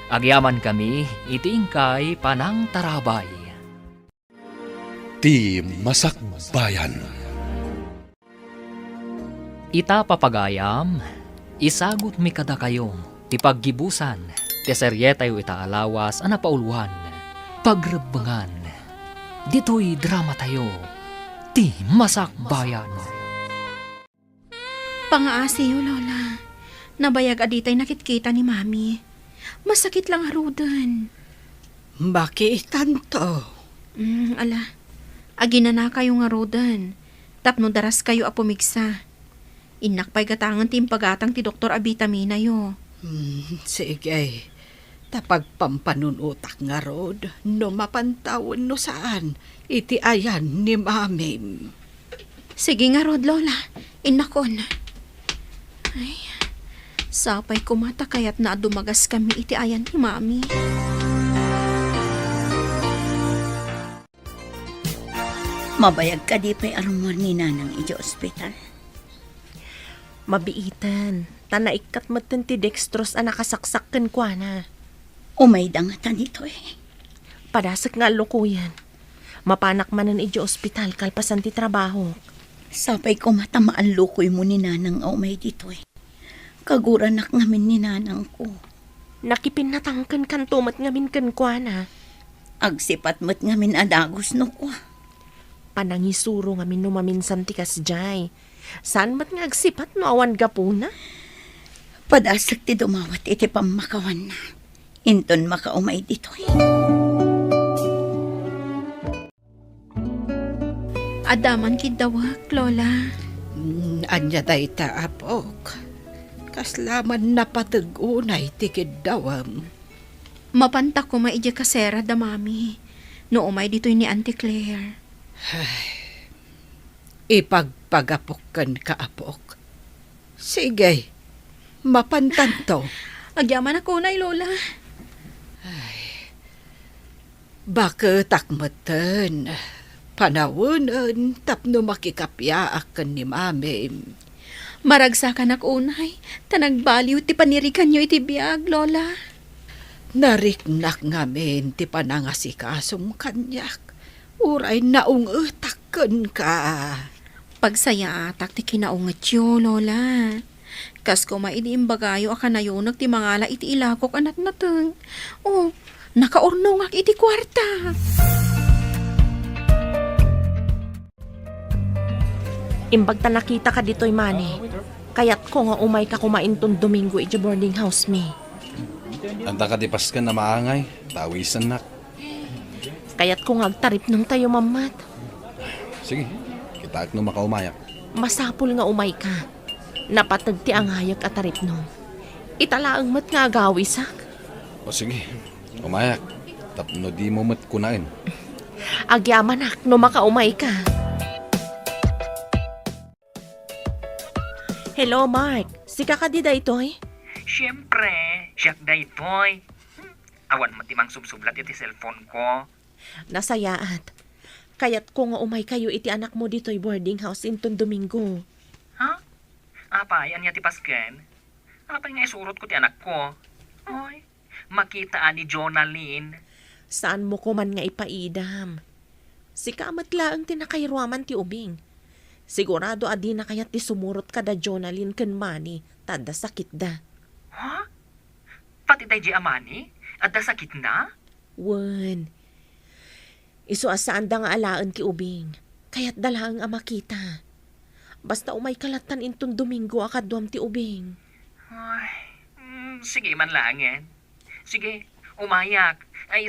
Agyaman kami, iti ingkay Panang Tarabay. Ti Masakbayan. Ita papagayam, isagot mi kada kayo, ti paggibusan, ti seryetay itaalawas ang napaulwan, pagrebengan. Dito'y drama tayo, ti masakbayan. Pangaasi yo, Lola. Nabayag aditay nakitkita ni Mami. Masakit lang arudan. Makitan to. Ala, agi na kayo nga rodan. Tapno daras kayo a pumigsa. Inak pa'y gatangan ti impagatang ti Dr. Abitamina yo. Sige, tapag pampanunutak nga rod, no mapantawan no saan, iti ayan ni Mami. Sige nga rod, Lola. Inakon. Ay, sapay kumata kaya't na dumagas kami iti ayan ni Mami. Mabayag ka di pa'y arumor ni Nanang iti ospital. Mabiitan. Tanaikat matan ti dextrose ang nakasaksak kan kwa na. Umay dangatan dito eh. Padasak nga lukuyan. Mapanak manan iji ospital kalpasan ti trabaho. Sapay ko matamaan lukoy mo ni nanang umay dito eh. Kaguranak ngamin ni nanang ko. Nakipinatangkan kan tumat ngamin kan kwa na. Agsipat mo't ngamin adagos no ko. Panangisuro ngamin numaminsan ti kasjay. Saan mat nga agsipat no awan gapuna? Padasak ti dumawat iti pamakawan na. Inton makaumay dito eh. Adaman kidawak, Lola. Anya day ta, apok. Kaslaman napatag-unay tikid dawam. Mapanta ko maidya kasera da mami. No umay dito'y ni Auntie Claire. Ipagpagapokan ka, apok. Sige, mapantanto. Agyaman ako na, Lola. Bakit akmatan? Panawunan, tapno makikapyaakan ni mami. Maragsakan ako unay. Tanagbaliw ti panirikan nyo iti biyag, Lola. Nariknak ngamin ti panangasikasom kanyak. Uray naungutakan ka. Pagsaya atak ti kinaungat yo, Lola. Kas ko maidiimbagayo akanayonag ti mangala iti ilakok anat nateng. Oh, nakaurnong ak iti kwarta. Imbag ta nakita ka dito'y mani. Kayat ko nga umay ka kumaintong Domingo iti boarding house mi. Anta ka dipas ka na maangay. Tawisan nak. Kayat ko nga agtarip nung tayo mamat. Sige, kita ak no makaumayak. Masapul nga umay ka. Napatag ti angayak at tarip nung. Italaang mat nga agawisak. O sige, umayak. Tapno di mo mat kunain. Agyaman ak no makaumay ka. Hello, Mark. Sika ka di da ito'y? Siyempre, siyak da itoy. Awan mo timang subsublat iti cellphone ko. Nasayaat. Kayat ko nga umay kayo iti anak mo dito'y boarding house inton Domingo. Ha? Apay, anya ti pasken? Apay nga isurot ko ti anak ko. Oy, makitaan ni Jonalyn. Saan mo ko man nga ipaidam? Sika amatlaang tinakayruaman ti ubing. Sigurado adi na kayat ti sumurot ka da Jonalyn ken mani, tada sakit da. Ha? Pati day di amani? Adda sakit na? Wen. Isu asaan da nga alaan ki ubing. Kayat dalaang amakita. Basta umay kalatan inton Domingo akadwam ti ubing. Ay, sige man langin. Sige, umayak. Ay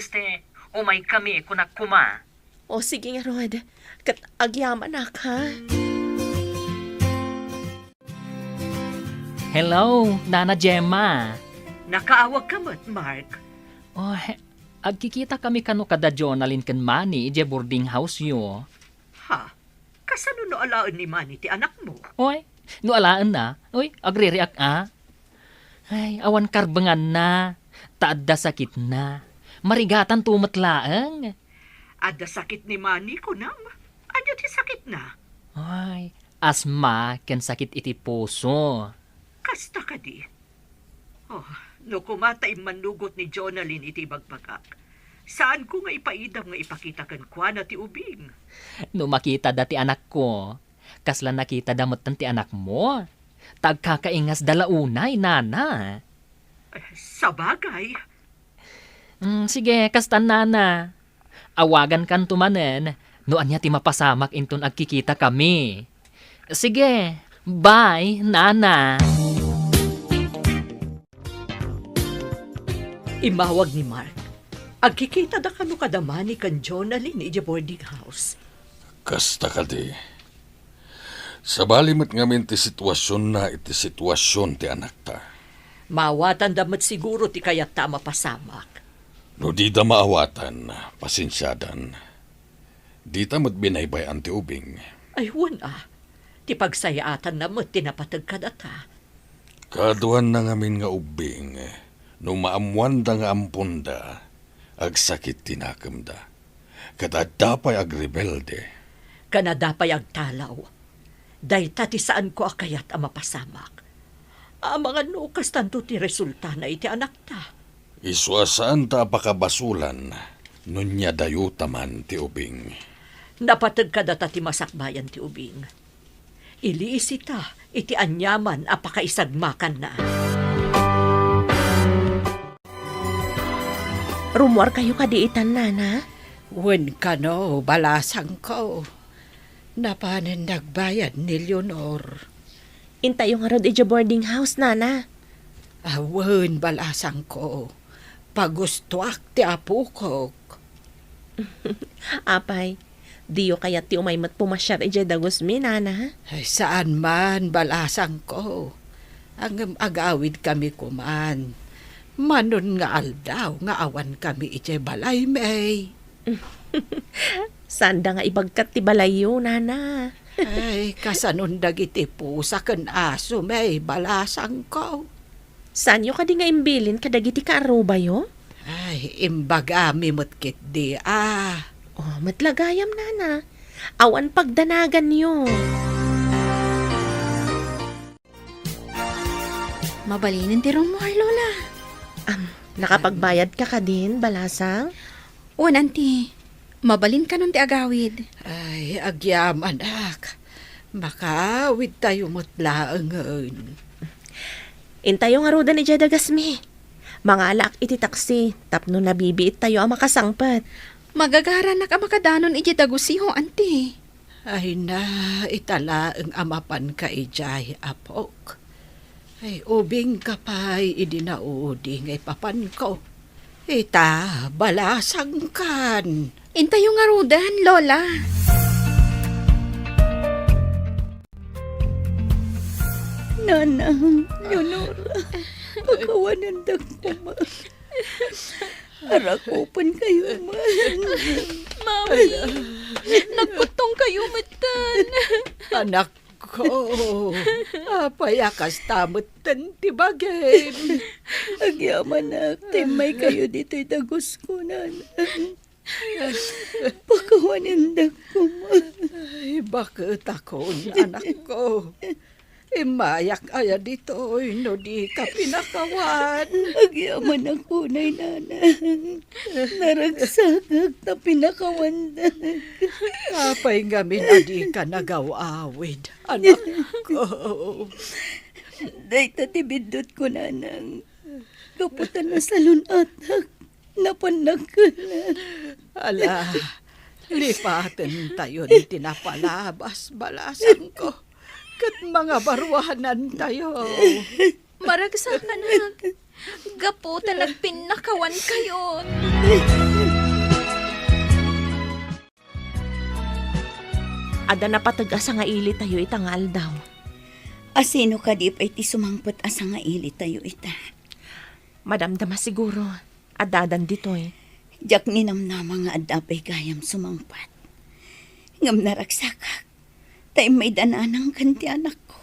umay kami kunak kuma. O sige nga Rod, kat agyaman ak ha. Hello, Nana Gemma. Nakaawag ka mo't, Mark. Oh, agkikita kami kano kada Jonalyn ken Manny ije boarding house yo. Ha? Kasano no alaan ni Manny ti anak mo? Oy, no alaan na. Oy, agre-react Ay, awan karbengan na. Taadda sakit na. Marigatan tumatlaang. Ada sakit ni Manny ko nam. Ano ti sakit na? Ay, asma ken sakit iti puso. Kasta ka di. Oh, no kumatay manugot ni Jonalyn iti bagbagak. Saan ko nga ipaidam nga ipakita kan kwa na ti ubing? No makita dati anak ko. Kasla nakita damot ti anak mo. Tagkakaingas dalaunay, nana. Sa bagay. Sige, kastan nana. Awagan kan tumanen. No anya ti mapasamak inton agkikita kami. Sige, bye, nana. Imawag ni Mark. Agkikita da kano kadamani kan Jonalyn iti boarding house. Kasta ka di. Sabali mat ngamin ti sitwasyon na iti sitwasyon ti anak ta. Mawatan damat siguro ti kayat ta mapasamak. No di da maawatan, pasensyadan. Di ta mat binaybayan ti ubing. Ay, ti pagsayaatan na mo't tinapatag ka data. Kaduan na ngamin nga ubing, no maamuan da nga ampunda, agsakit tinakam da. Kadadapay agrebelde. Kanadapay agtalaw. Day tati saan ko akayat ang mapasamak. Ang mga nukas tanto ti resulta na iti anak ta. Iswa saan ta pakabasulan, nunya dayo taman ti ubing. Napatag ka data ti masakbayan ti ubing. Iliisi ta, iti anyaman apakaisagmakan na. Rumor kayo kadiitan, nana? Wen ka no, balasang ko. Napanan nagbayad ni Leonor. Intayo nga rod ija boarding house, nana. Wen balasang ko. Pagustuak ti apukok. Apay, diyo kaya ti umaymat pumasyar ija dagos mi, nana. Ay, saan man balasang ko. Ang agawid kami kuman. Manon nga aldaw nga awan kami iti balay may. Sanda nga ibagkat ti balayo, nana. Ay, kasanon dagiti pusa ken aso may balasang ko. Saan yo kadi nga imbilin kadagiti kaaruba yo? Ay, imbaga mimutkit di Oh, matlagayam, nana. Awan pagdanagan yo. Mabalinin ti rumor, Lola. Nakapagbayad ka ka din, balasang? O, nanti. Mabalin ka nun ti agawid. Ay, agyam anak. Makawid tayo mutlaangon. Intayo nga roda ni Jadagasmi. Mga alak iti taksi, tapno nabibiit tayo ang makasangpat. Magagara na ka makadanon iti dagusiho, anti. Ay na, itala ang amapan ka ijay apok. Ay, ubing ka pa'y idinaudi ngay papan ko. Ita, balasang kan. Intayo nga rudan, Lola. Nanang, Leonora, pagkawanan ko, ma. Arakopan kayo, ma. Mami, nagputong kayo matan. Anak ko, payakas tamot ti bagay. Agyaman na, timay kayo dito'y dagos ko, nanang. Pagkawanan ko, ma. Ay, bakit ako, anak ko? Imayak aya dito, no di ka pinakawan. Agyaman ako, nay, nanang. Naragsagag na pinakawandag. Kapay ngamin adi ka nagawawid, anak ko. Day tatibidot ko, nanang. Kaputan na sa lunatak. Napanag ko na. Ala, lipaten tayo ni tinapalabas balasan ko. Kat mga barwahanan tayo. Maragsa ka na. Gaputan nagpinakawan kayo. Ada na patag-asa nga ili tayo itangal daw. Asino ka di pa iti sumangpot asa nga ili tayo ita. Madamdama siguro. Adadan dito'y. Jak ninamnama nga adapay gayam sumangpat. Ngam naragsakak. Tay may dananang kanti anak ko.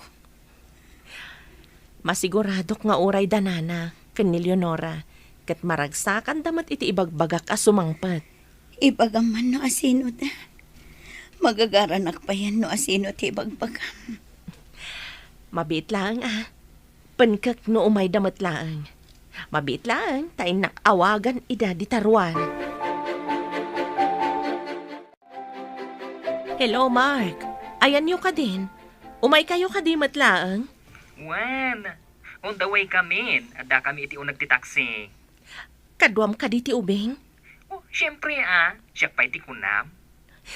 Masiguradok nga uray danana, ken ni Leonora, ket maragsakan damat iti ibagbagak a sumangpat. Ibagam man no asino da. Magagaranak pa yan no asino ti ibagbagam. Mabit lang Pankak no umay damat lang. Mabit lang, tayo nakawagan ida di taruan. Hello, Mark. Ayan nyo ka din. Umay kayo ka di matlaang. Wan, on the way kami. Ada kami iti unag ti taxi. Kadwam ka di ti ubing. Oh, syempre siya pa iti kunam.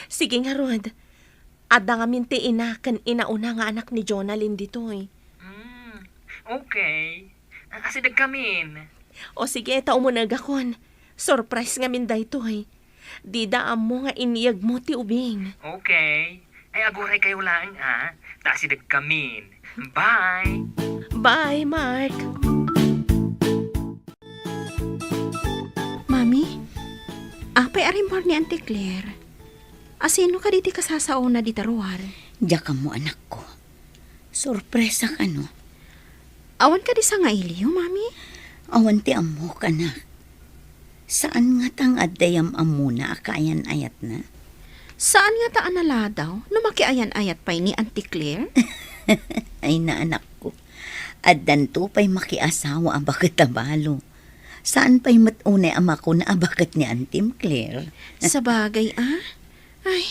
Sige nga, Rod. Ada nga minti ina kan inauna nga anak ni Jonalyn ditoy. Okay. Asidag kamin. O sige, tao mo nagakon. Surprise nga min daytoy. Di daam mo nga iniyag mo ti ubing. Okay. Ay aguray kayo lang Asidag kamin. Bye! Bye, Mark. Mami, apay arimor ni Auntie Claire. Asino ka diti kasasauna di taruar? Diyak mo anak ko. Sorpresa ka no. Awan ka di sa nga iliyo, Mami? Awan ti amo ka na. Saan nga tang addayam amuna akayan ayat na? Saan nga taan naladaw? No makiayan-ayat pa ni Auntie Claire? Ay na anak ko. At danto pa'y makiasawa ang bakit abalo. Saan pa'y matunay ama ko na abakat ni Antim Claire? Sa bagay, ah? Ay,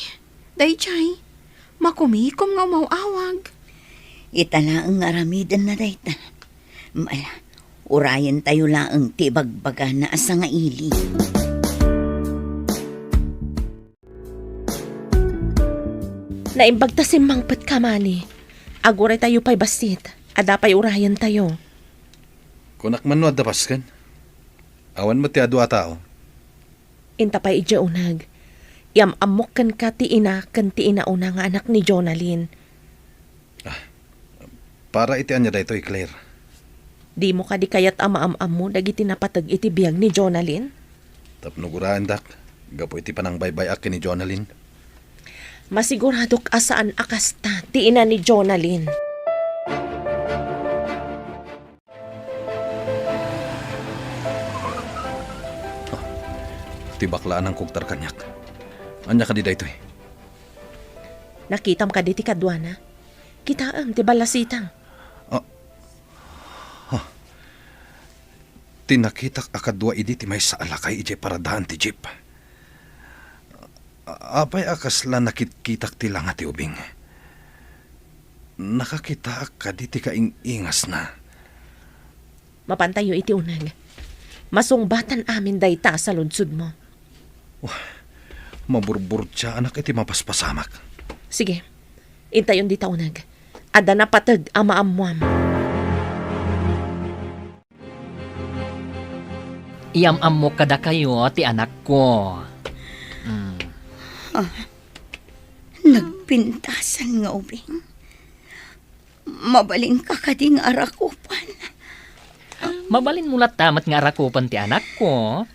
daychay. Makumikom nga umawawag. Itala ang aramidan na dayta. Mala, urayan tayo laang tibagbaga na asa nga ili. Naimbagta si Mangpet ka, Mani. Aguray tayo pa'y basit. Ada pa'y urayan tayo. Kunak man no adapas kan. Awan mo ti adu atao. Inta pa'y idya unag. Amok kan ka ti ina una nga anak ni Jonalyn. Para itian niya dayto Claire. Di mo ka di kayat ama-am mo dagiti napatag iti biyag ni Jonalyn? Tapno guraan dak. Gapo iti panang baybay akin ni Jonalyn. Masiguradok asaan akasta ti ina ni Jonalyn. Ti baklaan ang kuktar kanyak. Anya ka di dayto eh. Nakitam ka di ti kadwana. Kitaam ti balasitang. Tinakitak akadwa idi ti may sa alakay ije paradahan ti jeep. Apay akasla nakitkitak ti langa ti ubing. Nakakita ka di ti kaingas na. Mapantayo iti unag. Masungbatan amin dayta sa lunsud mo. Maburbur siya anak iti mapaspasamak. Sige, intayon di taunag. Ada na patag ama-amuam. Iyam-am mo kada kayo, ti anak ko. Nagpintasan nga ubing. Mabaling ka kading arakupan. Mabalin mo tamat nga arakupan ti anak ko.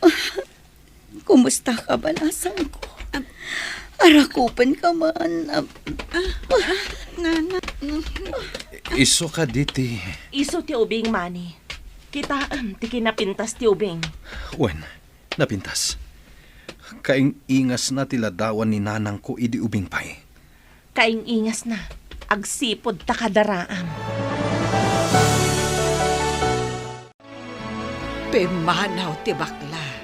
Kumusta ka balasang ko? Arakupan ka man. Iso ka diti. Iso ti ubing, Mani. Kitaam ti kinapintas ti ubing. Wen, napintas. Kaingas na tiladawan ni nanang ko idi ubing pay. Kaingas na. Agsipod ta kadaraam. Pimanaw ti bakla.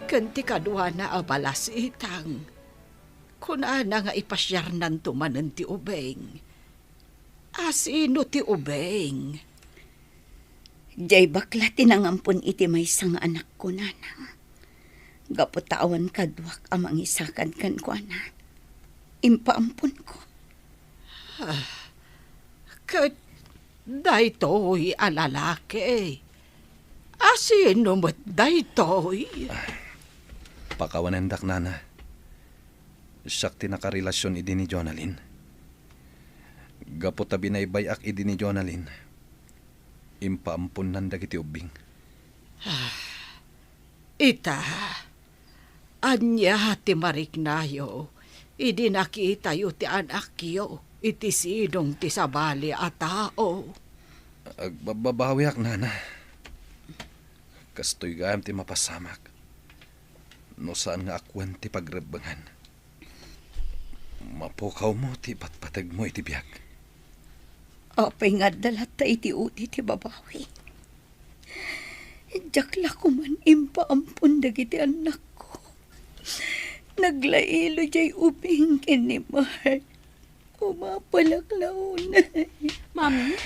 Kanti kadwa na abalas itang. Kunana nga ipasyar nan tumanan ti ubeng. Asino ti ubeng? Jay bakla tinangampon iti may sang anak ko nanang. Gaputawan kadwak amang isakan kan ko ana. Impaampon ko. Kat daytoy alalaki. Asino mo't daytoy? Pakawanendak nana. Siyak tinakarelasyon idi ni Jonalyn. Gapot tabi na ibayak idi ni Jonalyn. Impaampon nan dagiti ubing. Ita, anya ti mariknayo, idi nakita yu ti anak yo, iti sidong ti sabali a tao. Agbabawiak nana. Kastoy gayam ti mapasamak. No saan nga akwan ti pagrebangan. Mapukaw mo ti patpatag mo iti biyak. Apay nga dalat ta iti uti ti babawi. Jakla ko man impaampon dagiti anak ko. Naglailo jay ubing kinimar. Umapalaklaw na. Mami,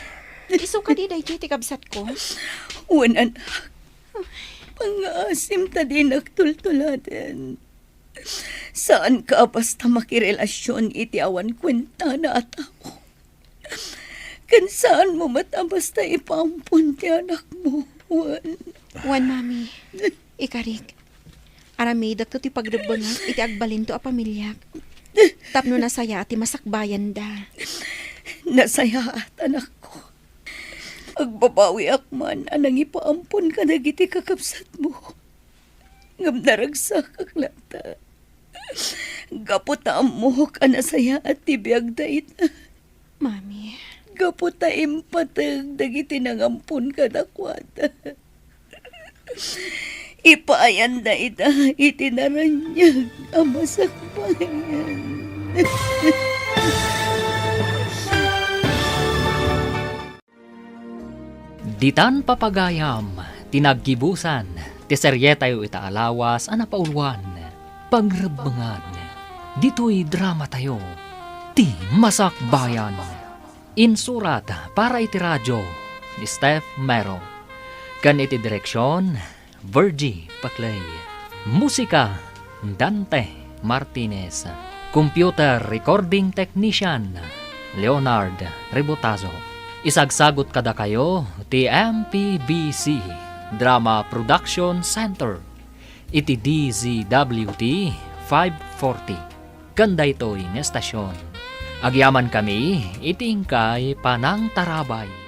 iso ka di daychay ti kabsat ko? Wanan. Pang-asim ta din nagtultuladen. Saan ka basta makirelasyon iti awan kwenta na atao? Kan saan mo mata basta ipampun ti anak mo, Juan? Wan, Mami. Ikarik. Aramidak to ti pagrebangan iti agbalin to a pamilyak. Tapno nasaya ati masakbayan da. Nasaya at anak ko. Agbabawi akman anang ipaampun ka dagiti kakapsat mo. Ngam naragsak ak lata. Gaputa mo ka nasaya at tibiyag da ita. Mami. Gaputa impatag dagiti nangampun ka dakwata. Ipaayan da ita itinaranyag ang masakbayan. Ditan papagayam, tinaggibusan, ti seryetayo itaalawas, anapaulwan, pagrebangan. Dito'y drama tayo, ti Masakbayan. Insurat para iti radyo, ni Steph Mero. Kan iti direksyon, Virgie Paclay. Musika, Dante Martinez. Computer Recording Technician, Leonard Rebotazo. Isagsagot kada kayo, ti MPBC Drama Production Center. Iti DZWT 540. Ganda ito'y ng estasyon. Agyaman kami, itingkay panang tarabay.